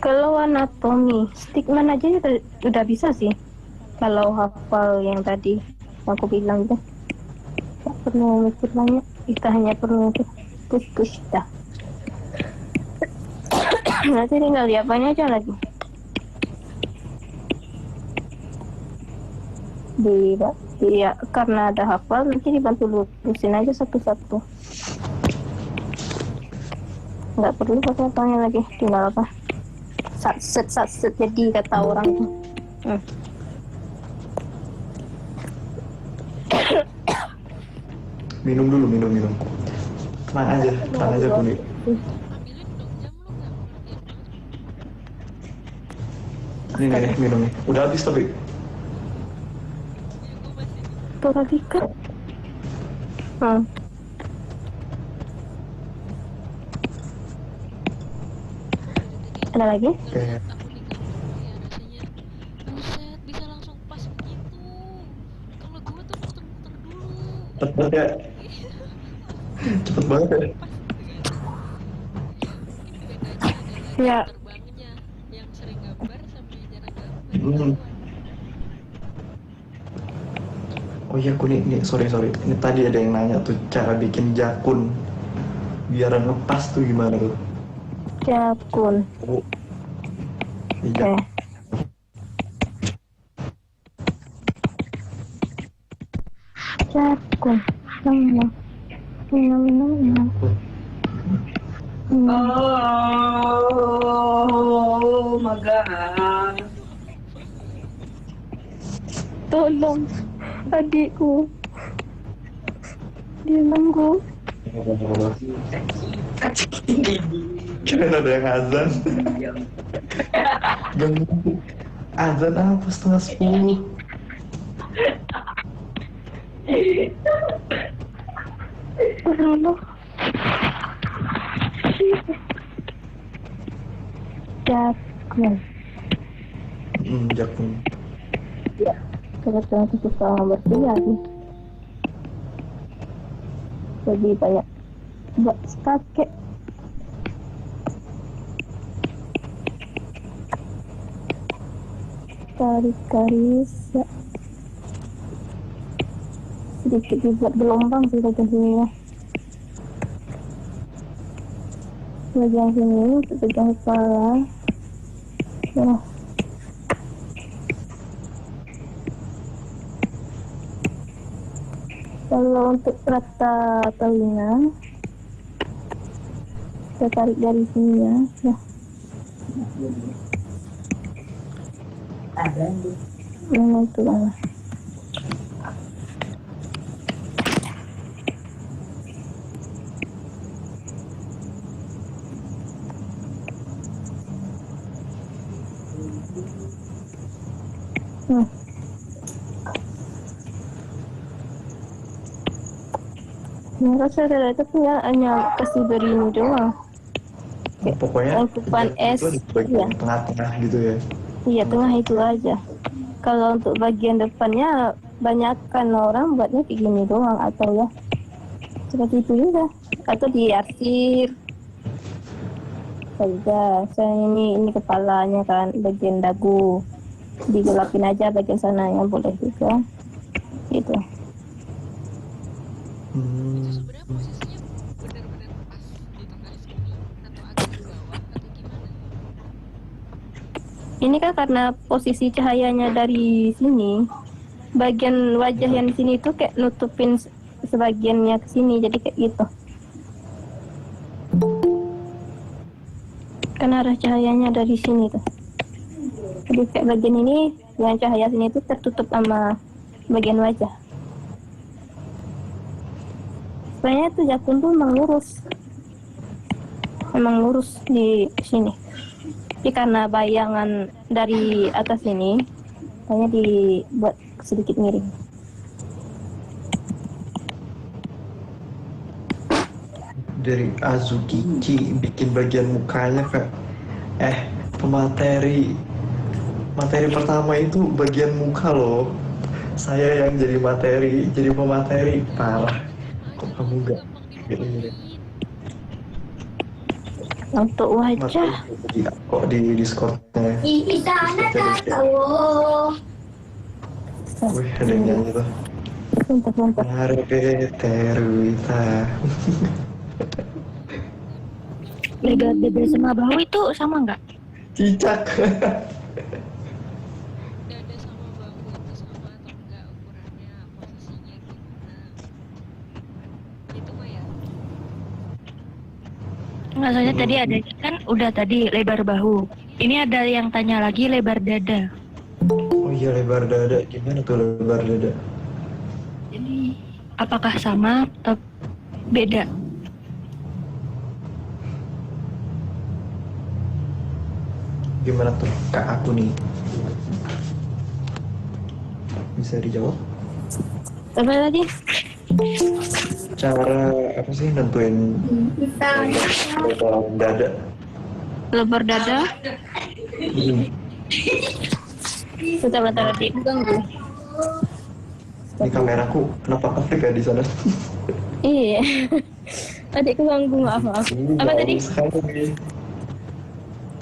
Kalau anatomi, stickman aja udah bisa sih. Kalau hafal yang tadi aku bilang itu, nggak perlu mikir banyak. Kita hanya perlu push dah. Nanti tinggal diapain aja lagi. Ya, karena ada hafal nanti dibantu lurusin aja satu-satu. Nggak perlu pakai apanya lagi, tinggal apa? Satset jadi kata orang. Minum dulu, minum. Tenang aja Kuni. Ambilin dong jam lu nggak ngertiin banget. Ini minum nih. Udah habis tapi. Gue masih Tuh lagi kan. Ada lagi? Oke. aku nih gambar ya rasanya buset bisa langsung pas begitu. Kalau gue tuh muter-muter dulu. Cepet banget ya. Cepet banget ya. Ya. Terbangnya yang sering gambar sama yang jarang gambar. Oh iya Kuni, ini sorry. Ini tadi ada yang nanya tuh cara bikin jakun biar ngepas tuh gimana tuh? Jakun. Oh. Iya. Jakun. Minum. Oh my god. tolong adikku. Dia nunggu. Keren ada yang azan. Azan apa setengah 10? Allah. Jago. Jakun. Ya, kebetulan aku suka berpria sih. Jadi banyak buat kakek. Garis-garis ya. Sedikit dibuat gelombang sih bagian sini ya. Bagian sini untuk bagian kepala. Ya. Kalau untuk rata telinga, kita tarik dari sini ya. Ya. Itu lah. Rasa ada itu punya hanya kasih beri ini doang. Pokoknya Angkupan es, itu bagian iya. tengah-tengah gitu ya. Iya, tengah itu aja. Kalau untuk bagian depannya banyakkan orang buatnya kayak gini doang atau ya seperti itu juga atau diarsir saja. Saya ini kepalanya kan bagian dagu digelapin aja bagian sananya boleh juga gitu. Itu sebenarnya posisinya benar-benar pas di tengah sini atau agak ke bawah atau gimana? Ini kan karena posisi cahayanya dari sini, bagian wajah yang di sini itu kayak nutupin sebagiannya ke sini, jadi kayak gitu. Karena arah cahayanya dari sini tuh. Jadi kayak bagian ini, yang cahaya sini itu tertutup sama bagian wajah. Sebenarnya tuh jakun tuh memang lurus di sini. Tapi karena bayangan dari atas ini, hanya dibuat sedikit miring. Dari Azuki bikin bagian mukanya kayak materi pertama itu bagian muka loh. Saya yang jadi pemateri parah. Kok kamu enggak gini? Untuk wajah Kok di Discord-nya? Di sana tahu. Wih, ada yang nyanyi tuh. Bentar. Mare Teruita. Lebar dada sama bahu itu sama nggak? Cicak. Dada sama bahu itu sama atau enggak ukurannya, posisinya gimana? Itu mah ya. Nggak, soalnya tadi ada kan udah tadi lebar bahu. Ini ada yang tanya lagi lebar dada. Oh iya, lebar dada. Gimana tuh lebar dada? Jadi apakah sama atau beda? Gimana tuh kak aku nih? Bisa dijawab? apa tadi? Cara apa sih nentuin lebar dada? Lebar dada. Bentar adik ganggu. Ini kameraku kenapa keflik ya di sana? Iya. Adikku ganggu, maaf. Apa Jauh tadi? sekali.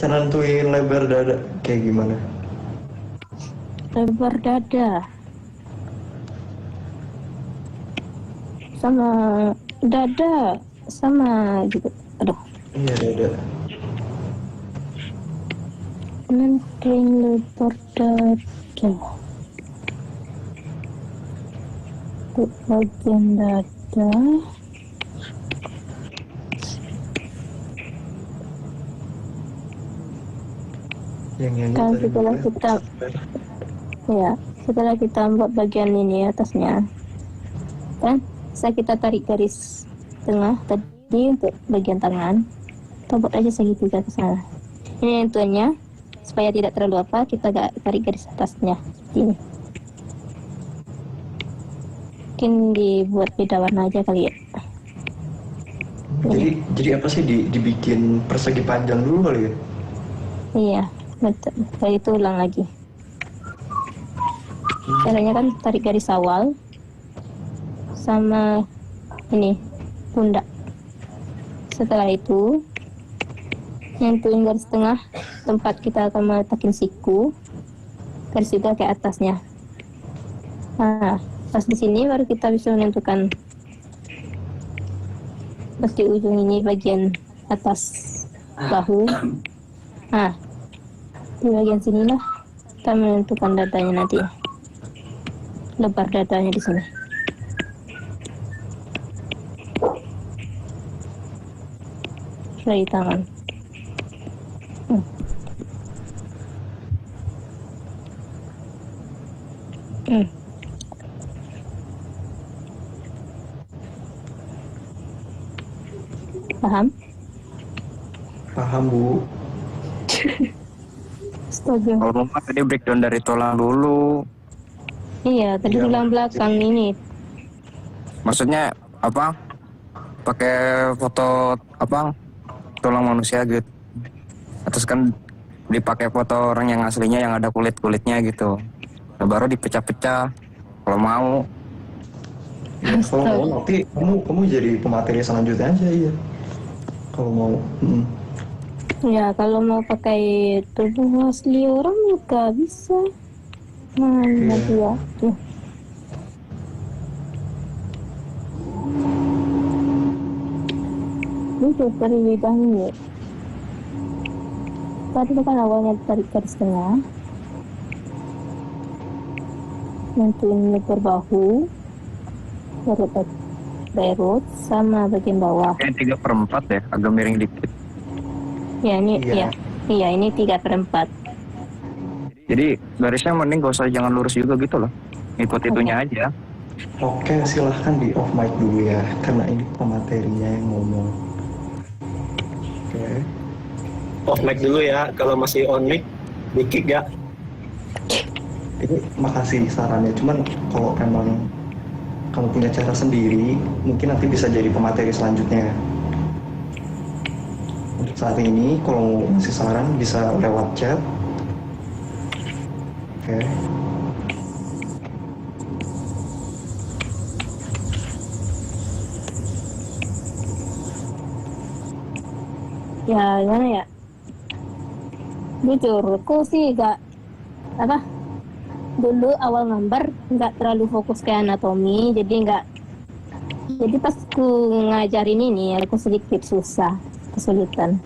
Cara nentuin lebar dada kayak gimana? Lebar dada. Sama dada sama gitu. Aduh. Iya dada. Nentuin lebar dada. Untuk bagian dada. Yang nyanyi Kan tadi setelah namanya kita ya Setelah kita buat bagian ini atasnya, kan bisa kita tarik garis tengah tadi untuk bagian tangan. Kita buat aja segitiga ke sana. Ini tentunya supaya tidak terlalu apa, kita tarik garis atasnya seperti ini. Mungkin dibuat beda warna aja kali ya. Jadi apa sih dibikin persegi panjang dulu kali ya? Iya, betul. Lalu itu ulang lagi. Caranya kan tarik garis awal sama ini pundak. Setelah itu nentuin garis tengah tempat kita akan meletakkan siku. Garis itu ke atasnya. Nah, pas di sini baru kita bisa menentukan pas di ujung ini bagian atas bahu. Nah, di bagian sinilah kita menentukan dadanya nanti. Lebar dadanya di sini. Dari tangan. Paham? Paham, Bu. Astaga. Kalau mau tadi breakdown dari tulang dulu. Iya, tadi Iya. tulang belakang ini. Maksudnya apa? Pakai foto apa? Tulang manusia gitu. Terus kan dipakai foto orang yang aslinya yang ada kulit-kulitnya gitu. Nah, baru dipecah-pecah. Kalau mau. Ya, kalau mau nanti kamu jadi pemateri selanjutnya aja ya. Kalau mau. Ya, kalau mau pakai tubuh asli orang juga bisa. Mana dia? Tuh. Itu dari lidahnya. Tadi kan awalnya tarik garis tengah. Nentuin lebar bahu, perut sama bagian bawah. Kayak 3/4 ya, agak miring dikit. Ya ini Iya. iya ini 3/4. Jadi garisnya mending gak usah jangan lurus juga gitu loh. Ikut itunya aja. Oke, silahkan di off mic dulu ya, karena ini pematerinya yang ngomong. Oke. Off mic dulu ya, kalau masih on mic di-kick ya. Ini makasih sarannya, cuman kalau memang kamu punya cara sendiri, mungkin nanti bisa jadi pemateri selanjutnya. Untuk saat ini, kalau mau ngasih saran bisa lewat chat. Oke. Ya gimana ya? Jujur, aku sih gak apa dulu awal gambar nggak terlalu fokus ke anatomi, jadi pas aku ngajarin ini aku sedikit susah, kesulitan.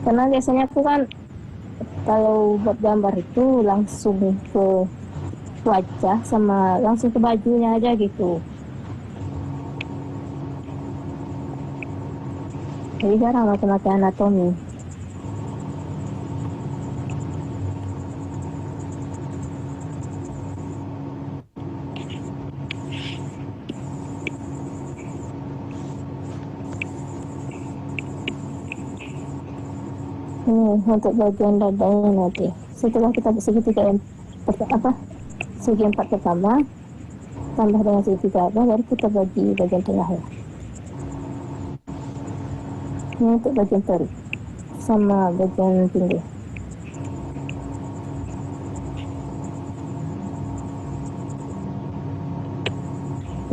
Karena biasanya aku kan kalau buat gambar itu langsung ke wajah sama langsung ke bajunya aja gitu. Jadi jarang pakai anatomi. Ini untuk bagian dadanya nanti. Setelah kita segitiga segi 4 pertama, tambah dengan segitiga baru kita bagi bagian tengahnya. Ini untuk bagian perut sama bagian pinggir.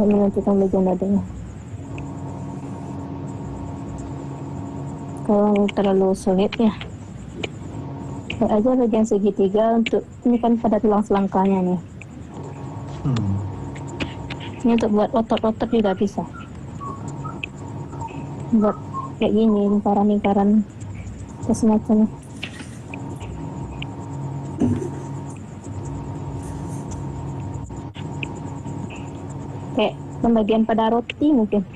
Dan menentukan bagian dadanya. Kalau terlalu sulit ya, buat aja bagian segitiga untuk ini kan pada tulang selangkanya nih. Ini untuk buat otot-otot juga bisa. Buat kayak gini lingkaran-lingkaran semacamnya. Kayak pembagian pada roti mungkin.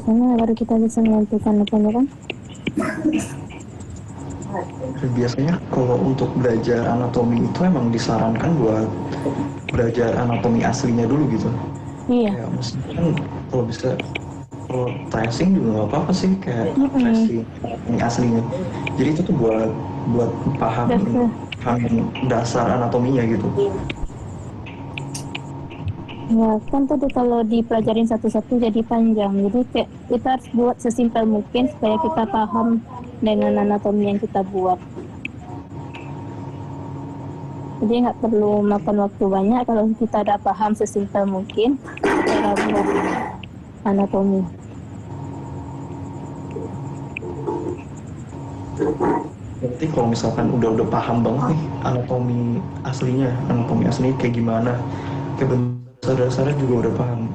Biasanya baru kita bisa menentukan apanya kan. Dan biasanya kalau untuk belajar anatomi itu emang disarankan buat belajar anatomi aslinya dulu gitu. Iya. Kayak maksudnya kan kalau bisa, kalau tracing juga nggak apa-apa sih, kayak tracing anatomi aslinya. Jadi itu tuh buat paham dasar anatominya gitu. Ya kan tadi kalau dipelajarin satu-satu jadi panjang, jadi kayak kita harus buat sesimpel mungkin supaya kita paham dengan anatomi yang kita buat. Jadi nggak perlu makan waktu banyak kalau kita ada paham sesimpel mungkin cara buat anatomi. Berarti kalau misalkan udah paham banget nih anatomi aslinya kayak gimana, kayak bentuk dasar-dasarnya juga udah paham.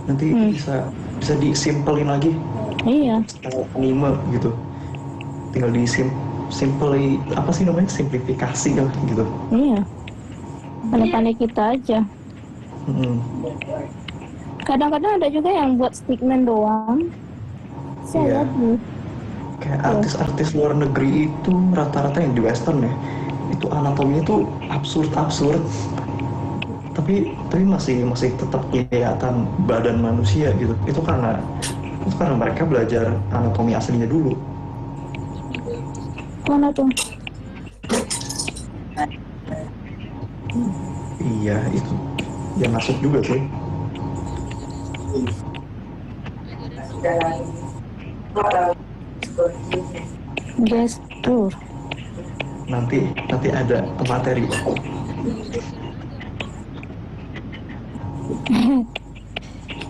Nanti bisa disimpelin lagi. Iya. Style anime gitu. Tinggal simplifikasi lah gitu. Iya. Pandai-pandai kita aja. Kadang-kadang ada juga yang buat stickman doang. Saya lihat nih. Kayak artis-artis luar negeri itu rata-rata yang di western ya, itu anatominya tuh absurd, tapi masih tetap kelihatan badan manusia gitu. Itu karena mereka belajar anatomi aslinya dulu. Mana tuh? Iya, itu ya masuk juga sih. Gestur. Nanti ada materi.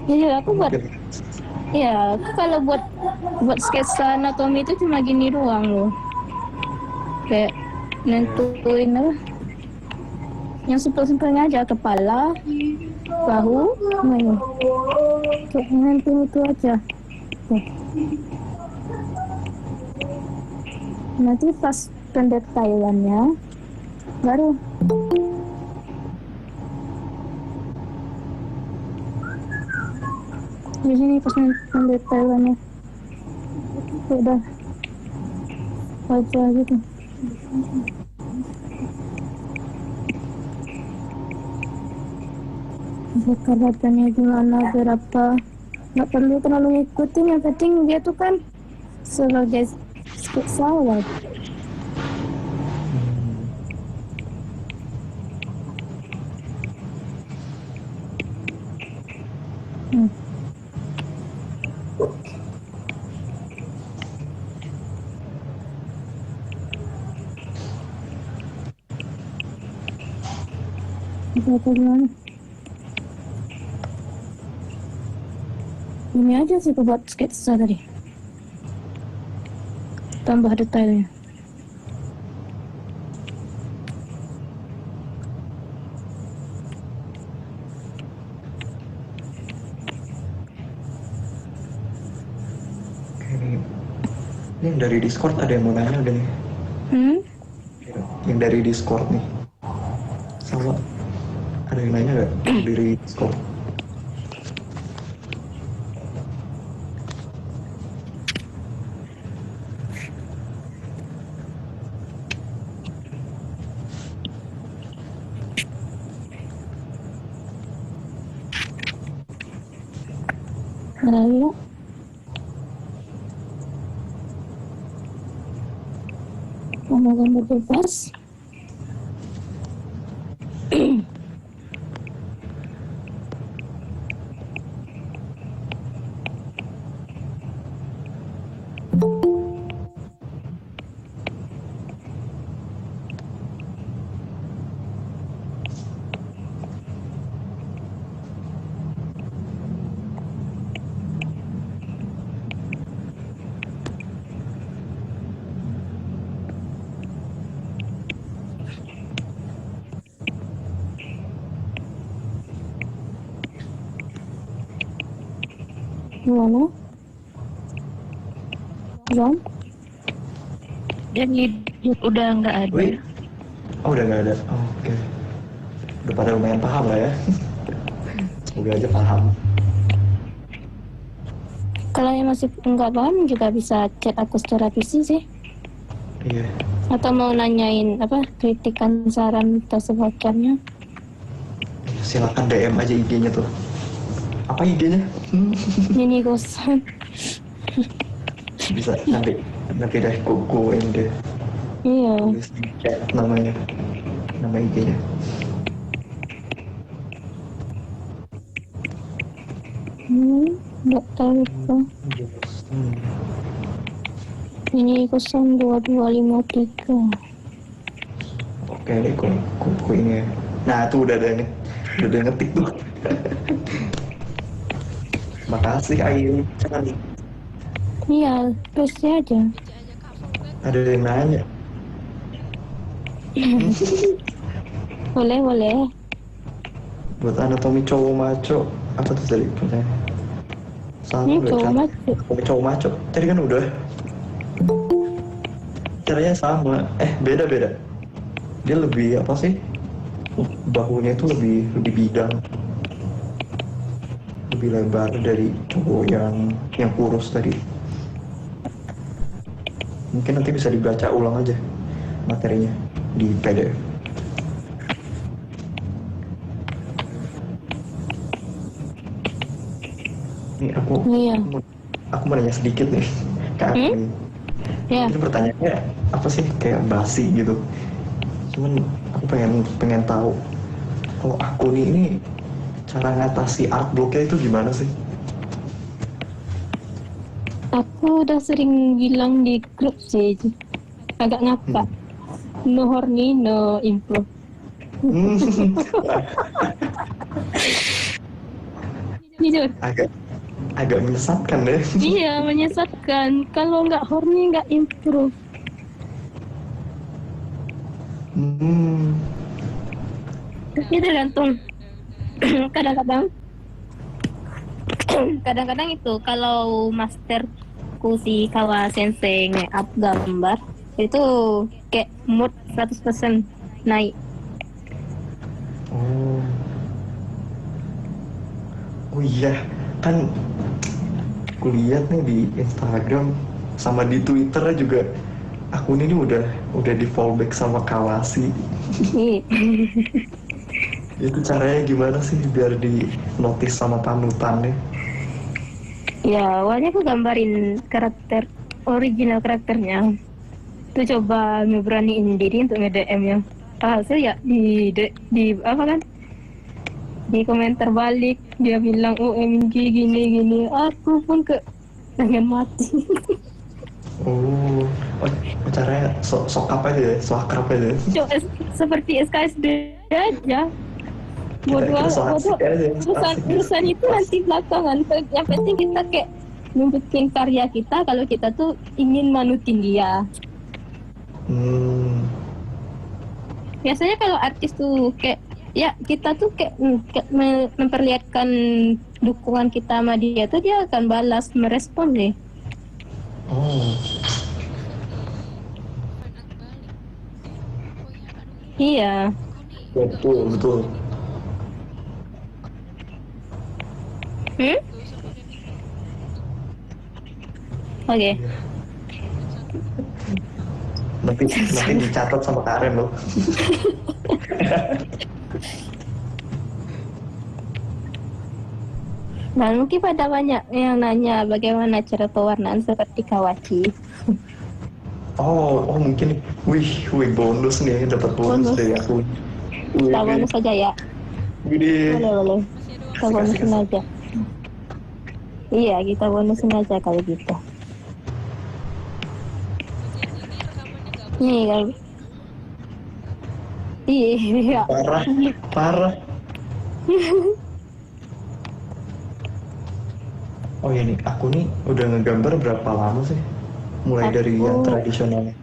Iya, aku kalau buat sketsa anatomi itu cuma gini doang loh. Kayak nentuin apa? Yang simpel-simpelnya aja, kepala, bahu, ini. Kayak nentuin itu aja. Tuh. Nanti pas pendetailannya baru di sini pas pendetailannya udah wajah gitu. Badannya gimana, berapa, nggak perlu terlalu ngikutin, yang penting dia tuh kan sebagai sketsa awal. Gimana? Ini aja sih aku buat sketsa tadi. Tambah detailnya. Ini yang dari Discord ada yang mau nanya gak nih? Yang dari Discord nih. Sama ada yang nanya gak dari Discord? Ada mau gambar bebas. Gimana? John? Jadi udah nggak ada. Wih. Oh udah nggak ada. Oh, oke. Udah pada lumayan paham lah ya. Semoga aja paham. Kalau yang masih nggak paham juga bisa chat aku secara PC sih. Iya. Atau mau nanyain apa kritikan, saran atau semacamnya. Silakan DM aja IG-nya tuh. Apa IG-nya? Mini kosan. Bisa nanti deh kukuin deh. Iya. Tulis di chat namanya, nama IG-nya. Nggak tahu itu. Mini kosan 2253. Oke deh, kuku ini ya. Nah tuh udah ada nih, udah ada yang ngetik tuh. Makasih Ayu. Iya, pasti aja. Ada yang nanya. Boleh. Buat anatomi cowok maco, apa tuh tadi pertanyaan? Sama Ini nggak, cowok Chan? maco. Anatomi cowok maco, tadi kan udah. Caranya sama, beda. Dia lebih apa sih? Bahunya itu lebih bidang, lebih lebar dari cowok yang kurus tadi. Mungkin nanti bisa dibaca ulang aja materinya di PDF. Ini aku mau nanya sedikit nih Kak. Ya. Ini pertanyaannya apa sih, kayak basi gitu. Cuman aku pengen tahu kalau aku ini cara ngatasi art blocknya itu gimana sih? Aku udah sering bilang di grup sih, agak ngakak. No horny, no improve. Jujur. Agak menyesatkan deh. Iya, menyesatkan. Kalau nggak horny, nggak improve. Tapi tergantung. Kadang-kadang itu kalau masterku si Kawa Sensei nge-up gambar itu kayak mood 100% naik. Oh iya, kan kulihat nih di Instagram sama di Twitter juga akun ini udah di fallback sama Kawasi. Itu caranya gimana sih biar di notice sama panutannya? Ya, awalnya aku gambarin original karakternya. Itu coba ngeberaniin diri untuk nge-DM yang hasil ya di apa kan? Di komentar balik dia bilang OMG gini. Aku pun pengen mati. Oh, caranya sok apa aja ya, sok akrab aja. Seperti SKSD aja. Urusan itu nanti belakangan. Yang penting kita kayak nunjukin karya kita kalau kita tuh ingin manutin dia. Biasanya kalau artis tuh kayak ya kita tuh kayak memperlihatkan dukungan kita sama dia tuh dia akan balas, merespon deh. Iya. Betul. Oke. Nanti dicatat sama Karen loh. Nah, mungkin pada banyak yang nanya bagaimana cara pewarnaan seperti Kawachi. Oh mungkin, wih bonus nih, dapat bonus dari aku. Kita bonus saja ya. Boleh. Kita bonusin aja. Iya, kita bonusin aja kalau gitu. Nih kan. Iya. Parah. Oh iya nih, aku nih udah ngegambar berapa lama sih? Mulai dari yang tradisional.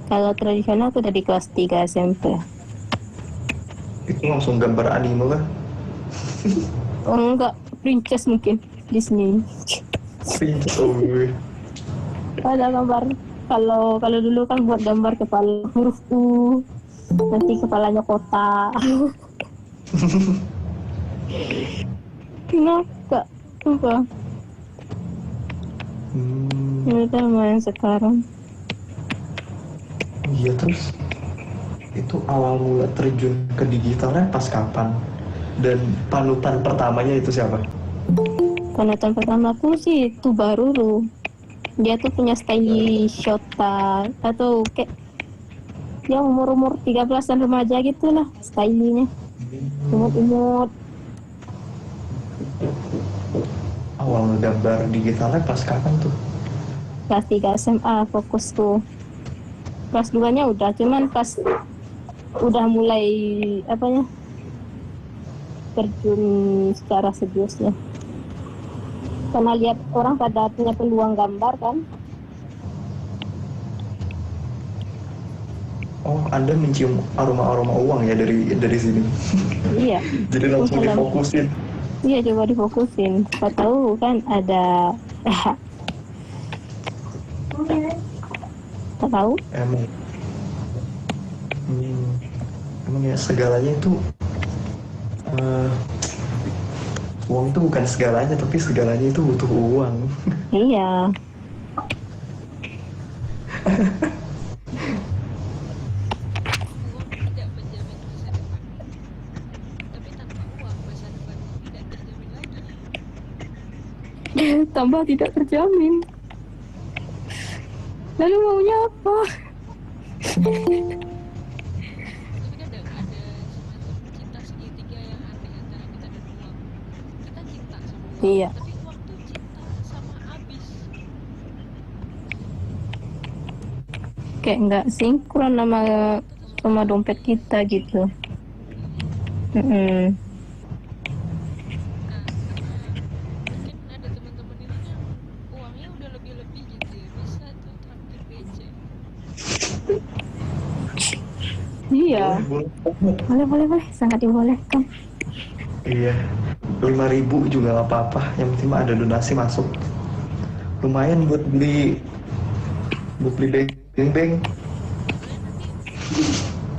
Kalau tradisional aku dari kelas 3 SMP. Itu langsung gambar anime kan? Oh enggak, princess mungkin Disney. Princess, Ada gambar. Kalau dulu kan buat gambar kepala huruf U, nanti kepalanya kotak. Kenapa? Sumpah. Udah main sekarang. Iya, terus itu awal mula terjun ke digitalnya pas kapan? Dan panutan pertamanya itu siapa? Panutan pertama aku sih itu Baruru. Dia tuh punya style Shota atau kayak yang umur-umur 13-an remaja gitu lah stylenya. Imut-imut. Awal ngegambar digitalnya pas kapan tuh? Kelas 3 SMA fokus tuh. Kelas 2-nya udah, cuman pas udah mulai apanya terjun secara seriusnya. Karena lihat orang pada punya peluang gambar kan. Oh, Anda mencium aroma-aroma uang ya dari sini. Iya. Jadi langsung Kalau- difokusin. Iya, coba difokusin. Kau tahu kan ada tak tahu? Emang. Emang ya segalanya itu uang itu bukan segalanya, tapi segalanya itu butuh uang. Iya. Uang tidak menjamin masa depan, tapi tanpa uang masa depan tidak terjamin lagi. Tambah tidak terjamin. Lalu maunya apa? Tapi kadang ada semacam cinta segitiga yang aneh antara kita dan uang. Kita cinta sama uang, Iya. tapi uang tuh cinta sama habis. Kayak nggak sinkron sama dompet kita gitu. Nah, karena mungkin ada teman-teman itu yang uangnya udah lebih-lebih gitu ya, bisa tuh traktir BC. Iya. Boleh, sangat dibolehkan. Iya, 5.000 juga nggak apa-apa. Yang penting mah ada donasi masuk. Lumayan buat beli beng-beng.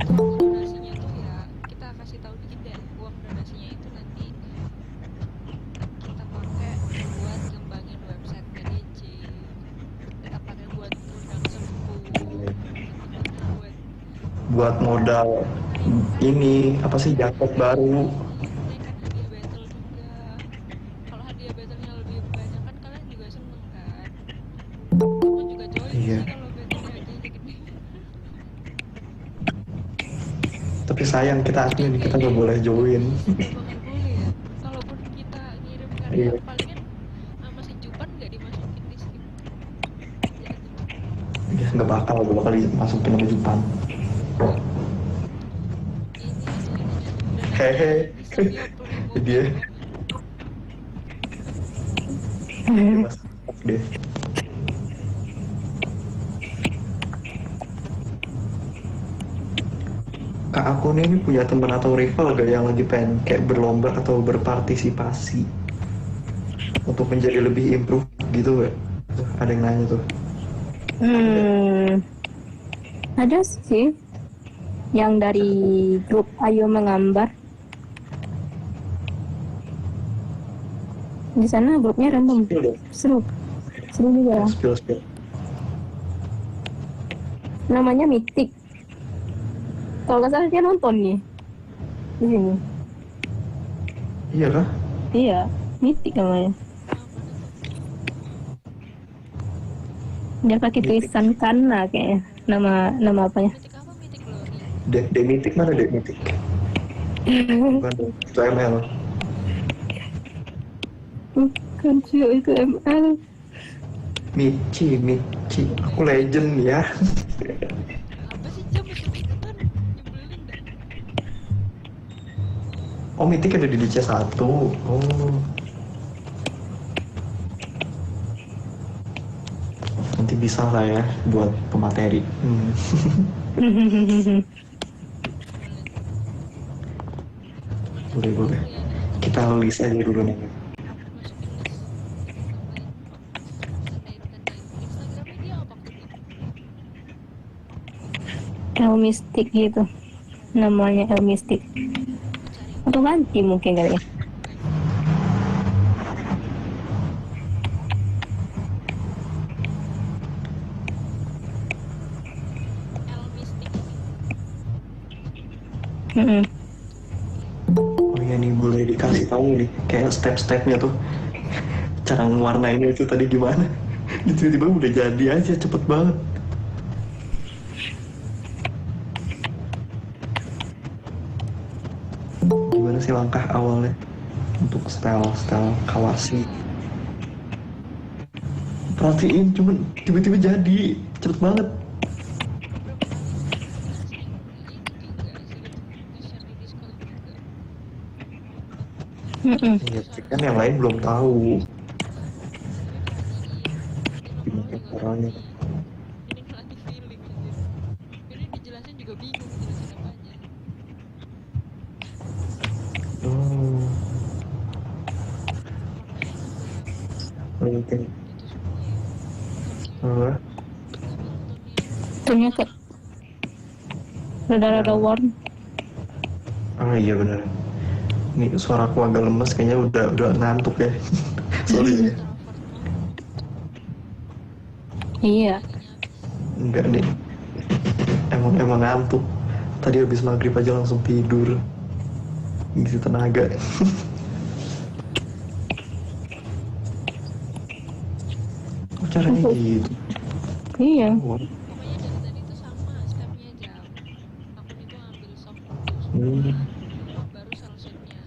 Uang donasinya tuh ya kita kasih tahu dikit deh, uang donasinya itu nanti kita pakai buat ngembangin website PDC, kita pakai buat undang sepuh, kita pakai buat Buat modal ini apa sih jaket baru. naikkan hadiah battle juga. Kalau hadiah battlenya lebih banyak kan kalian juga seneng kan, temen juga join Iya. sih kalau battle hadiahnya gede. Tapi sayang kita admin, kita nggak boleh join. Bahkan boleh ya, kalaupun kita ngirim karya Iya. palingan sama si Jupan nggak dimasukin di skip aja. Ya nggak bakal dimasukin sama Jupan. Hehe. Dia. Dia masuk deh. Kak aku ini punya teman atau rival gak yang lagi pengen kayak berlomba atau berpartisipasi untuk menjadi lebih improve gitu gak? Ada yang nanya tuh. Ada sih yang dari grup Ayo Menggambar. Di sana grupnya random. Spill dong. Seru juga. Spill. Namanya Mythic. Kalau nggak salah dia nonton nih di sini. Iya kah? Iya, Mythic namanya. Dia pakai tulisan Kana kayaknya. Nama apanya? Mitik apa, mitik glory? Demitik mana Demitik? Bukan dong, itu ML. Bukan sih, itu ML. Michi. Aku legend ya. Apa sih jam ikut-ikutan? Nyebelin dah. Oh, Mitik ada di DC 1. Oh. Nanti bisa lah ya buat pemateri. Boleh. Kita list aja dulu nih. El Mystic gitu. Namanya El Mystic. Atau ganti mungkin kali ya. Mm-mm. Oh iya nih, boleh dikasih tahu nih kayak step-stepnya tuh, cara ngewarnainnya itu tadi gimana. Tiba-tiba udah jadi aja cepet banget. Gimana sih langkah awalnya untuk style kawasi? Perhatiin, cuman tiba-tiba jadi cepet banget. Mm-mm. Iya, kan yang lain belum tahu gimana caranya. Ini ngelatih feeling anjir. Ini dijelasin juga bingung jelasin apanya. Oh, mungkin. Itu semua ya. Ah, Ternyata rada-rada warm. iya benar. Ini suaraku agak lemes, kayaknya udah ngantuk ya. Sorry ya. Iya. Enggak nih. Emang ngantuk. Tadi habis maghrib aja langsung tidur. Ngisi tenaga. Kok caranya gitu? Iya. Wah. Pokoknya dari tadi tuh sama stepnya aja. Aku itu ambil soft dulu Hmm. semua, baru selesainya.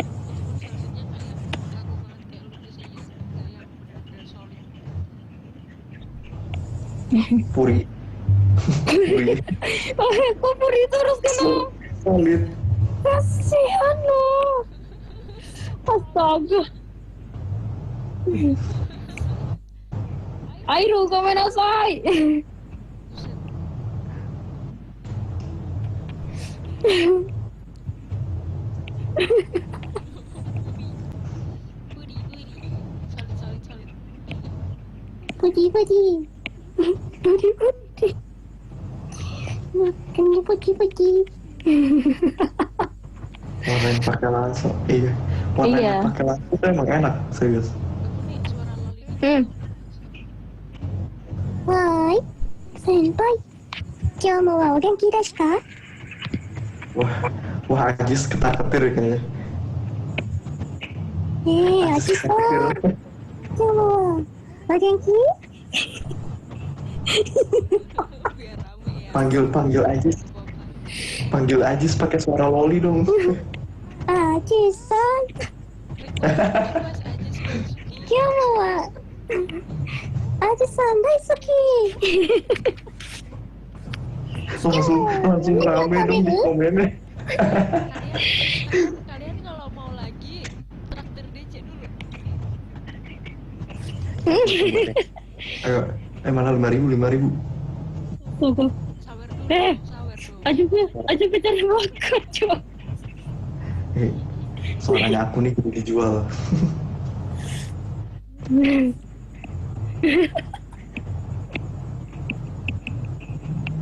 Itu pun selesainya kayak kaku banget kayak lukis aja, nggak yang benar-benar solid. Puri. Puri. Oh, kok puri terus kena? Solid. Kasihan lo. Astaga. Airo, gomenasai. Puri, solid. Puji. Puji. Makannya puji. Warnain pakai lasso. Iya. Warnain Iya. pakai lasso itu emang enak, serius. Aku nih suara loli. Hai, senpai. 今日もはお元気ですか? Wah, Ajis ketar-ketir kayaknya. Ajisさん、今日もはお元気? Biar rame ya. Panggil Ajis. Panggil Ajis pakai suara loli dong. Ajis さん、 Request aja sih. 今日もはAjis さん大好き. langsung rame dong di komennya. Kalian kalau mau lagi traktir DC dulu. Ayo, mana 5.000? Sawer dulu. Aja cari makan, coba. Suaranya aku nih kudu dijual.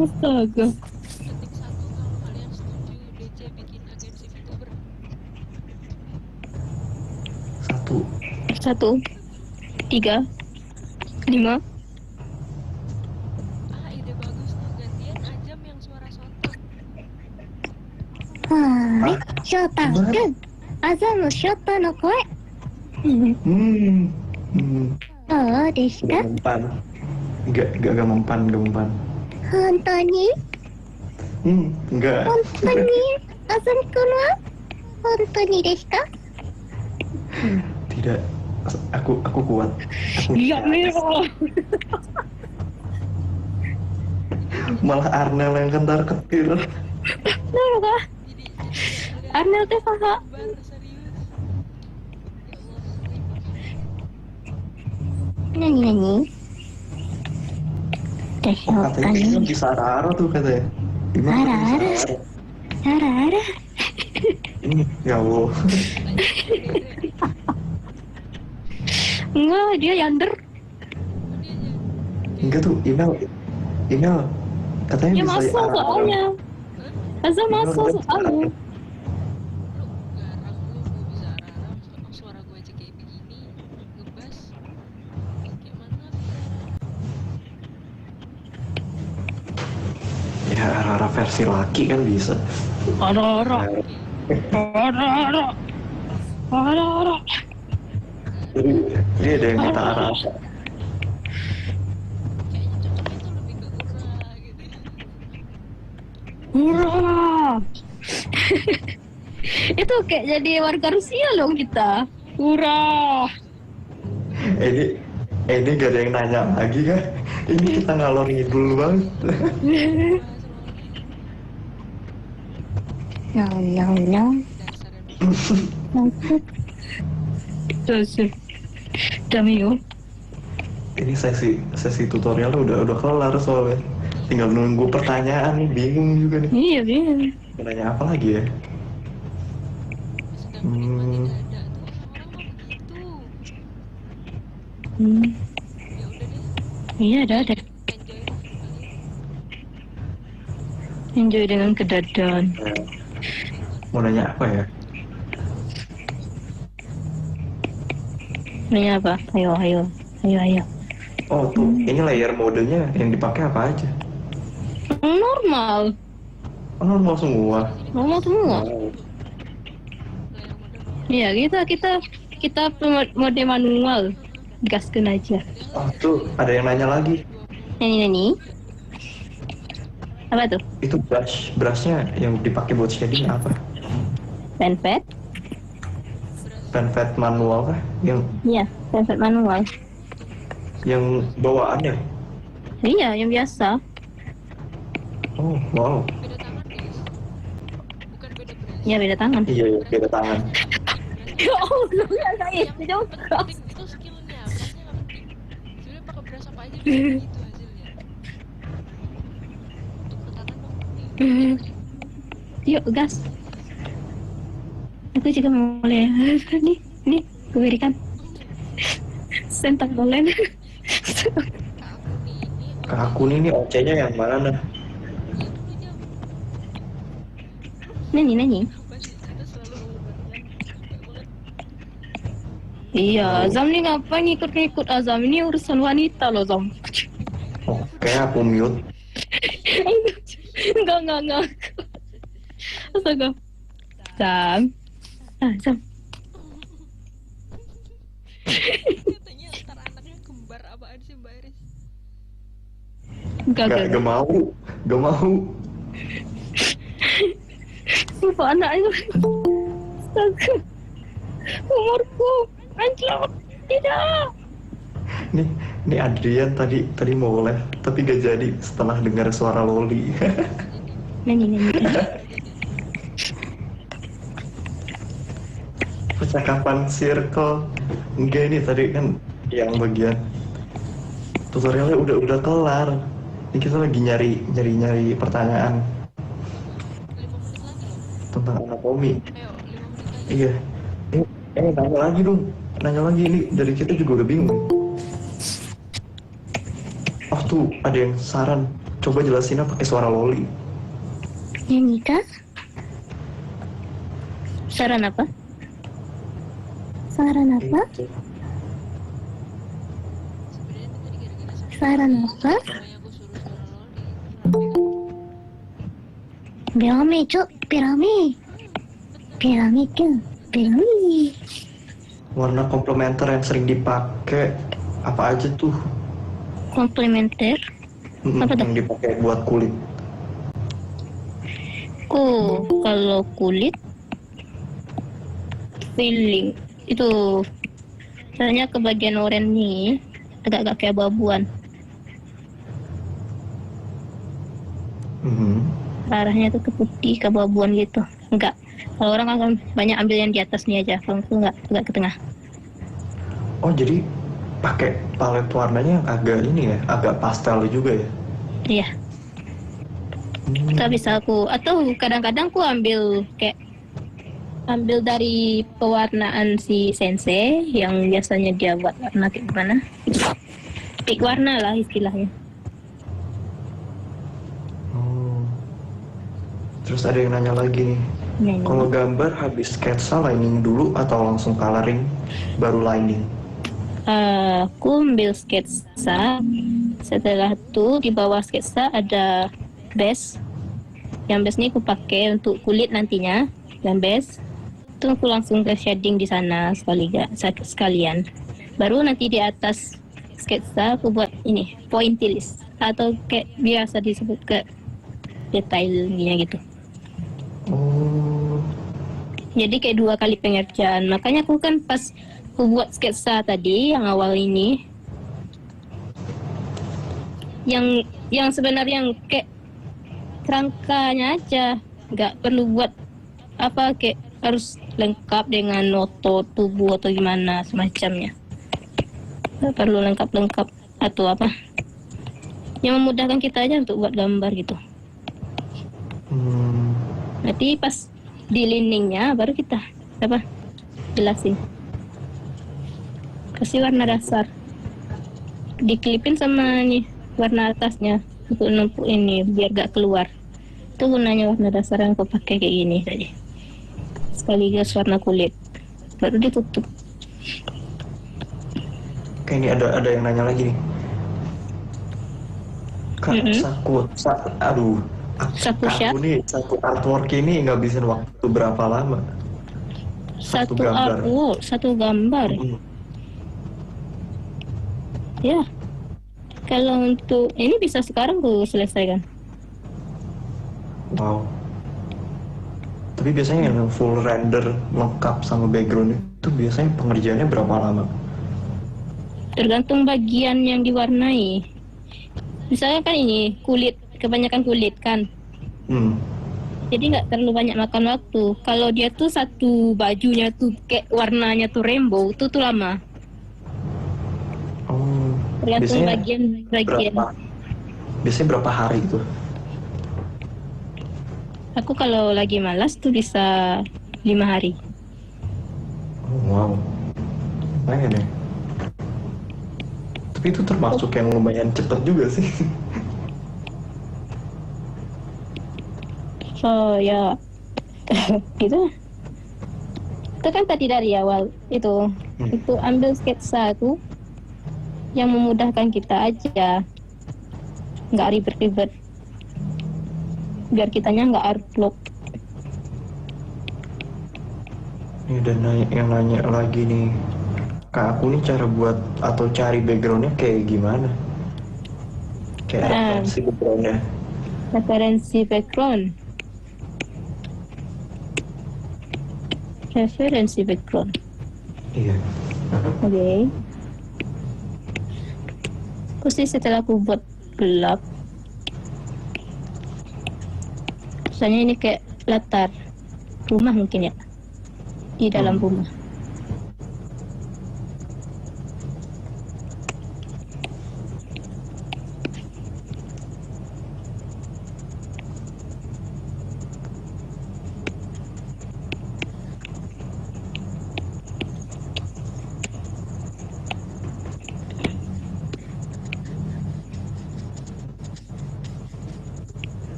Astaga. Ketik 1 kalau kalian setuju DC bikin agensi VTuber. 1, 3, 5. Ide bagus tuh, gantian Ajam yang suara sontak. Hai, Shota kun. Azam Shota no koe.どうですか? Gak mempan. Gak mempan. 本当に? Enggak. 本当に? Azam kun wa? 本当にですか? Tidak. Aku kuat. Iya, Miro. Malah Arnel yang kentar-ketir. Benar kah? Arnel teh saha? Bar serius. Nani? Katanya Imam bisa arah-arah tuh katanya. Imam Arah-arah? bisa arah. Ya Allah. Enggak, dia yander. Enggak tuh, Imel katanya Dia bisa masuk arah-arah. soalnya. Azam Imel masuk katanya bisa soalnya. Lu garang lu, gue bisa arah-arah suara gue aja kayak begini, ngebas. Kayak mana? Ya, Ya Rara versi laki kan bisa. Ora. Jadi ada yang kata Rara. Kayaknya cocoknya tuh lebih ke ura gitu ya. Hurrah. Itu kayak jadi warga Rusia dong kita. Hurrah. Ini gak ada yang nanya lagi kan? Ini kita ngalor ngidul banget. Nyong. Dasar emang. Damio. Ini sesi tutorialnya udah kelar soalnya. Tinggal nunggu pertanyaan nih, bingung juga nih. Iya, iya. Mau nanya apa lagi ya? Sedang menikmati dada tuh orang-orang mah begitu. Ya udah deh, Iya, ada. enjoy lah kalian. Enjoy dengan kedadan. Mau nanya apa ya? Nanya apa? Ayo. Oh tuh, ini layer modenya yang dipakai apa aja? Normal. Oh, normal semua. Normal semua. Oh, Layar modern. Iya, kita mode manual. Gaskan aja. oh tuh, ada yang nanya lagi. Nani. Apa tuh? Itu brushnya yang dipakai buat shading apa? Penpet? Penvet manual kah? Iya, penpet manual. Yang bawaan ya? Iya, yang biasa. Oh, wow. Beda tangan guys. Bukan beda brush. Iya, beda tangan. Iya, beda tangan. Ya Allah, ya saya Yang tidak penting itu skillnya, brushnya nggak penting. Sebenarnya pakai brush apa aja bisa begitu hasilnya. Untuk tangan dong penting. Yuk, gas. Aku juga mau mulai. Nih, gue berikan. Sentak bolen. Kak aku nih, ini Kak aku nih OC-nya yang mana? ya dulu jam. Nani. Apa sih kita selalu mengubarkan capek banget. Iya, Azam nih ngapain ngikut Azam? Ini urusan wanita loh, Zam. Oke, aku mute. Enggak. Astaga. Zam. Zam. Katanya ntar anaknya kembar apaan sih Mbak Iris? Enggak. Gak mau. Lupa anaknya. Astaga. Umurku. Anjlok. Tidak. Nih Adrian tadi mau live tapi gak jadi setelah dengar suara Loli. Nani. Percakapan circle. Enggak, ini tadi kan yang bagian tutorialnya udah kelar. Ini kita lagi nyari pertanyaan 5 menit lagi loh. tentang anatomi. Ayo, 5 menit lagi. Iya. Nanya lagi dong. Nanya lagi, ini dari kita juga udah bingung. Oh tuh, ada yang saran. Coba jelasinnya pakai suara Loli. Nani kah? Saran apa? Sebenarnya itu tadi gara-gara sama Saran apa? yang aku suruh suara Loli. Pirami, Cuk. Pirami. Warna komplementer yang sering dipakai apa aja tuh? Komplementer. Apa tuh? Yang dipakai buat kulit. Kalau kulit feeling itu soalnya ke bagian oranye nih agak-agak kayak abu-abuan. Arahnya tuh ke putih, ke abu-abuan gitu. Enggak. Kalau orang akan banyak ambil yang di atas nih aja. Kalau itu enggak, agak ke tengah. Oh, jadi pakai palet warnanya yang agak ini ya, agak pastel juga ya? Iya. Tapi bisa atau kadang-kadang aku ambil dari pewarnaan si sensei yang biasanya dia buat warna kayak gimana. Pick warna lah istilahnya. Oh. Terus ada yang nanya lagi nih. Kalau gambar habis sketsa lining dulu atau langsung coloring baru lining? Aku ambil sketsa. Setelah itu di bawah sketsa ada base Yang base ini aku pakai untuk kulit nantinya. Yang base itu aku langsung ke shading di sana sekalian. Baru nanti di atas sketsa aku buat ini pointillis atau kayak biasa disebut ke detailnya gitu. Oh, Jadi kayak 2 kali pengerjaan. Makanya aku kan pas aku buat sketsa tadi yang awal ini, yang sebenarnya yang kayak kerangkanya aja, nggak perlu buat apa kayak harus lengkap dengan otot tubuh atau gimana semacamnya. Nggak perlu lengkap-lengkap atau apa. Yang memudahkan kita aja untuk buat gambar gitu. Nanti pas di liningnya baru kita apa jelasin. Kasih warna dasar. Diklipin sama nih warna atasnya untuk numpuk ini biar gak keluar. Itu gunanya warna dasar yang aku pakai kayak gini tadi. Sekaligus warna kulit. Baru ditutup. Oke, ini ada yang nanya lagi nih. Kak, aduh. Saku Aku nih satu artwork ini ngabisin waktu berapa lama? Satu gambar. artwork, satu gambar. Ya. Kalau untuk ini bisa sekarang aku selesaikan. Wow. Tapi biasanya yang full render lengkap sama background itu biasanya pengerjaannya berapa lama? Tergantung bagian yang diwarnai. Misalnya kan ini kulit, kebanyakan kulit kan. Jadi nggak terlalu banyak makan waktu. Kalau dia tuh satu bajunya tuh kayak warnanya tuh rainbow, itu tuh lama. Oh. Tergantung Biasanya bagian. Biasanya berapa hari itu? Aku kalau lagi malas tuh bisa 5 hari. Oh, wow. Lumayan ya. Tapi itu termasuk yang lumayan cepet juga sih. So ya gitu. Itu kan tadi dari awal itu ambil sketsa tuh yang memudahkan kita aja, nggak ribet-ribet, biar kitanya nggak artwork. Ini dan yang nanya lagi nih, Kak, aku nih cara buat atau cari backgroundnya kayak gimana? Kayak referensi backgroundnya. Referensi background. Iya. Oke. Pasti setelah aku buat gelap, misalnya ini kayak latar rumah mungkin ya, di dalam rumah.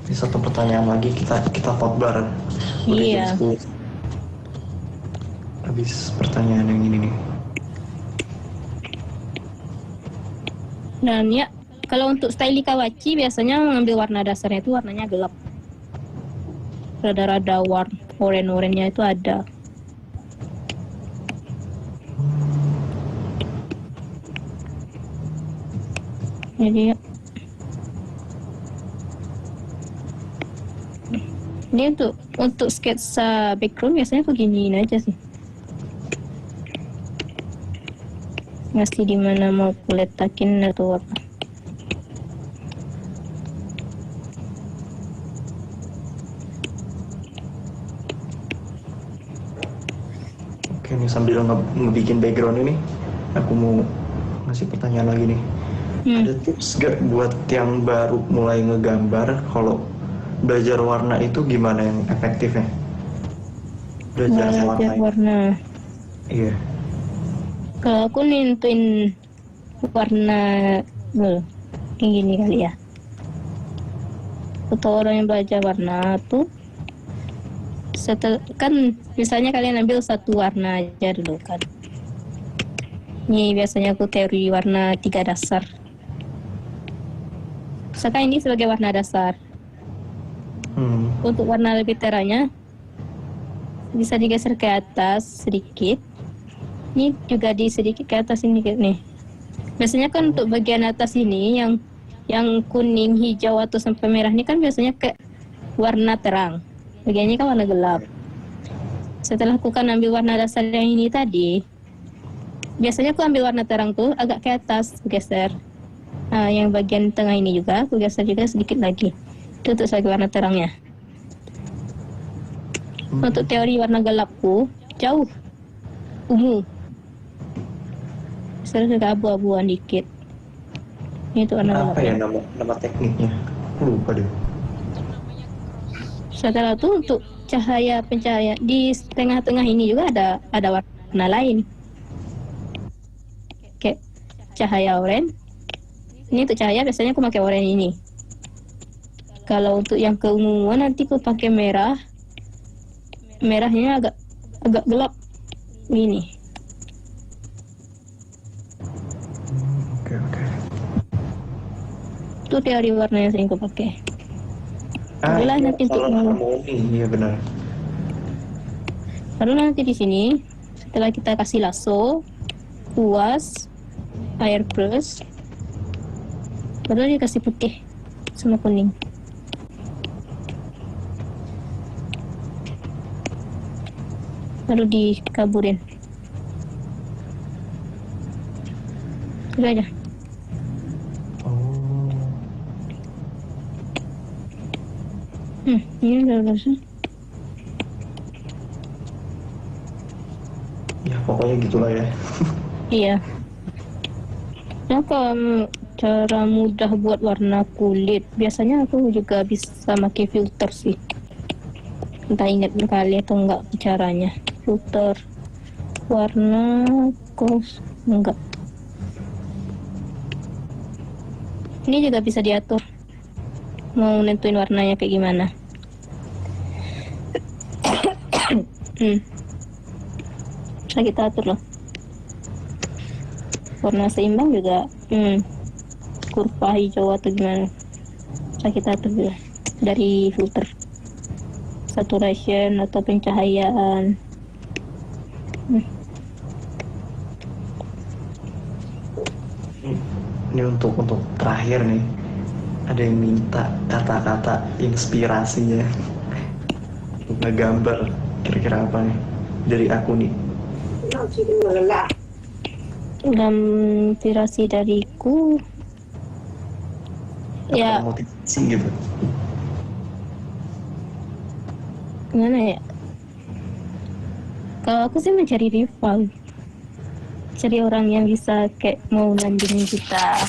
Ini satu pertanyaan lagi kita vote bareng. Udah Iya. jam 10. Habis pertanyaan yang ini nih. Dan ya, kalau untuk style kawachi biasanya mengambil warna dasarnya itu warnanya gelap. Rada-rada warna oren-orennya itu ada. Jadi ya. Ini untuk sketsa background biasanya beginiin aja sih. Ngasih di mana mau aku letakin atau apa. Oke nih sambil ngebikin background ini, aku mau ngasih pertanyaan lagi nih. Ada tips gak buat yang baru mulai ngegambar kalau belajar warna itu gimana yang efektifnya? Belajar warna. Iya. Kalau aku nentuin warna kayak gini kali ya. Atau orang yang belajar warna tuh setelah kan misalnya kalian ambil satu warna aja dulu kan. Ini biasanya aku teori warna 3 dasar. Misalkan ini sebagai warna dasar. Untuk warna lebih terangnya bisa digeser ke atas sedikit. Ini juga di sedikit ke atas ini nih. Biasanya kan untuk bagian atas ini yang kuning, hijau atau sampai merah ini kan biasanya ke warna terang. Bagiannya kan warna gelap. Setelah aku kan ambil warna dasar yang ini tadi, biasanya aku ambil warna terang tuh agak ke atas, geser. Nah, yang bagian tengah ini juga aku geser juga sedikit lagi. Itu untuk sebagai warna terangnya. Untuk teori warna gelapku jauh ungu. Saya agak abu-abuan dikit. Ini untuk warna Apa gelap. ya nama tekniknya? Aku lupa deh. Setelah itu untuk pencahaya di tengah-tengah ini juga ada warna lain. Kayak cahaya oranye. Ini untuk cahaya biasanya aku pakai oranye ini. Kalau untuk yang keunguan nanti aku pakai merah. Merahnya agak gelap ini. Oke. Itu teori warna yang sering aku pakai. Itulah nanti untuk harmoni, iya benar. Lalu nanti di sini setelah kita kasih lasso, kuas, airbrush, baru dikasih putih sama kuning. Lalu dikaburin. Itu aja. Ini udah selesai. Ya pokoknya gitulah ya. Iya. Nah, kalau cara mudah buat warna kulit, biasanya aku juga bisa pakai filter sih. Entah ingat kali atau enggak caranya. Filter warna kos enggak. Ini juga bisa diatur. Mau nentuin warnanya kayak gimana. Bisa kita atur loh. Warna seimbang juga kurva hijau atau gimana. Bisa kita atur juga dari filter. Saturation atau pencahayaan. Ini untuk terakhir nih. Ada yang minta kata-kata inspirasinya untuk ngegambar kira-kira apa nih dari aku nih. Inspirasi dariku ya Motivasi gitu. gimana ya, kalau aku sih mencari rival, cari orang yang bisa kayak mau nandingin kita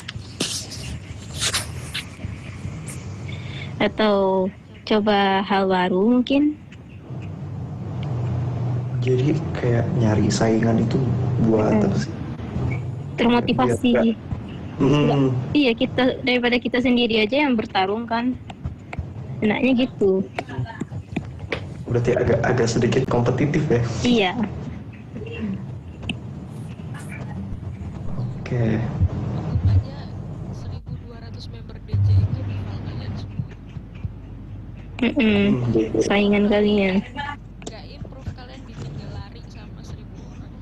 atau coba hal baru mungkin. Jadi kayak nyari saingan itu buat apa sih? Termotivasi. Biar Iya, kita daripada kita sendiri aja yang bertarung kan, enaknya gitu. Berarti agak sedikit kompetitif ya. Iya. Oke. Aja 1.200 member DC itu rival kalian semua. Saingan kalian. Gak improve kalian ditinggal lari sama 1.000 orang.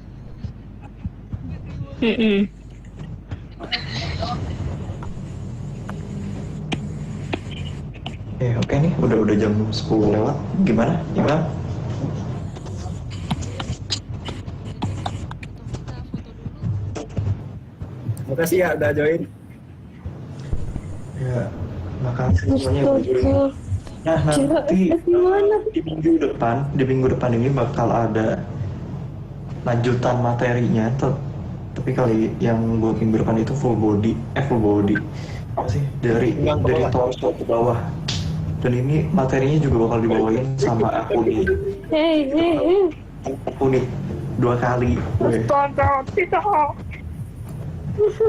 Oke nih, udah jam 10 lewat. Gimana? Kita foto dulu. Makasih ya udah join. Ya, makasih semuanya yang udah join. Nah, nanti di minggu depan ini bakal ada lanjutan materinya tapi kali yang buat minggu depan itu full body apa sih dari torso ke bawah, dan ini materinya juga bakal dibawain sama aku nih aku nih 2 kali gue.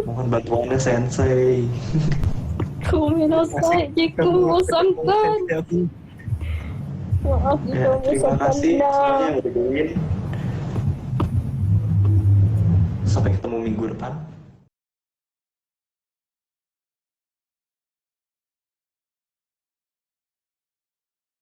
Mohon bantuannya sensei. Kuminasai, jiku bosankan. Maaf Ya, terima kasih semuanya yang udah join. Sampai ketemu minggu depan.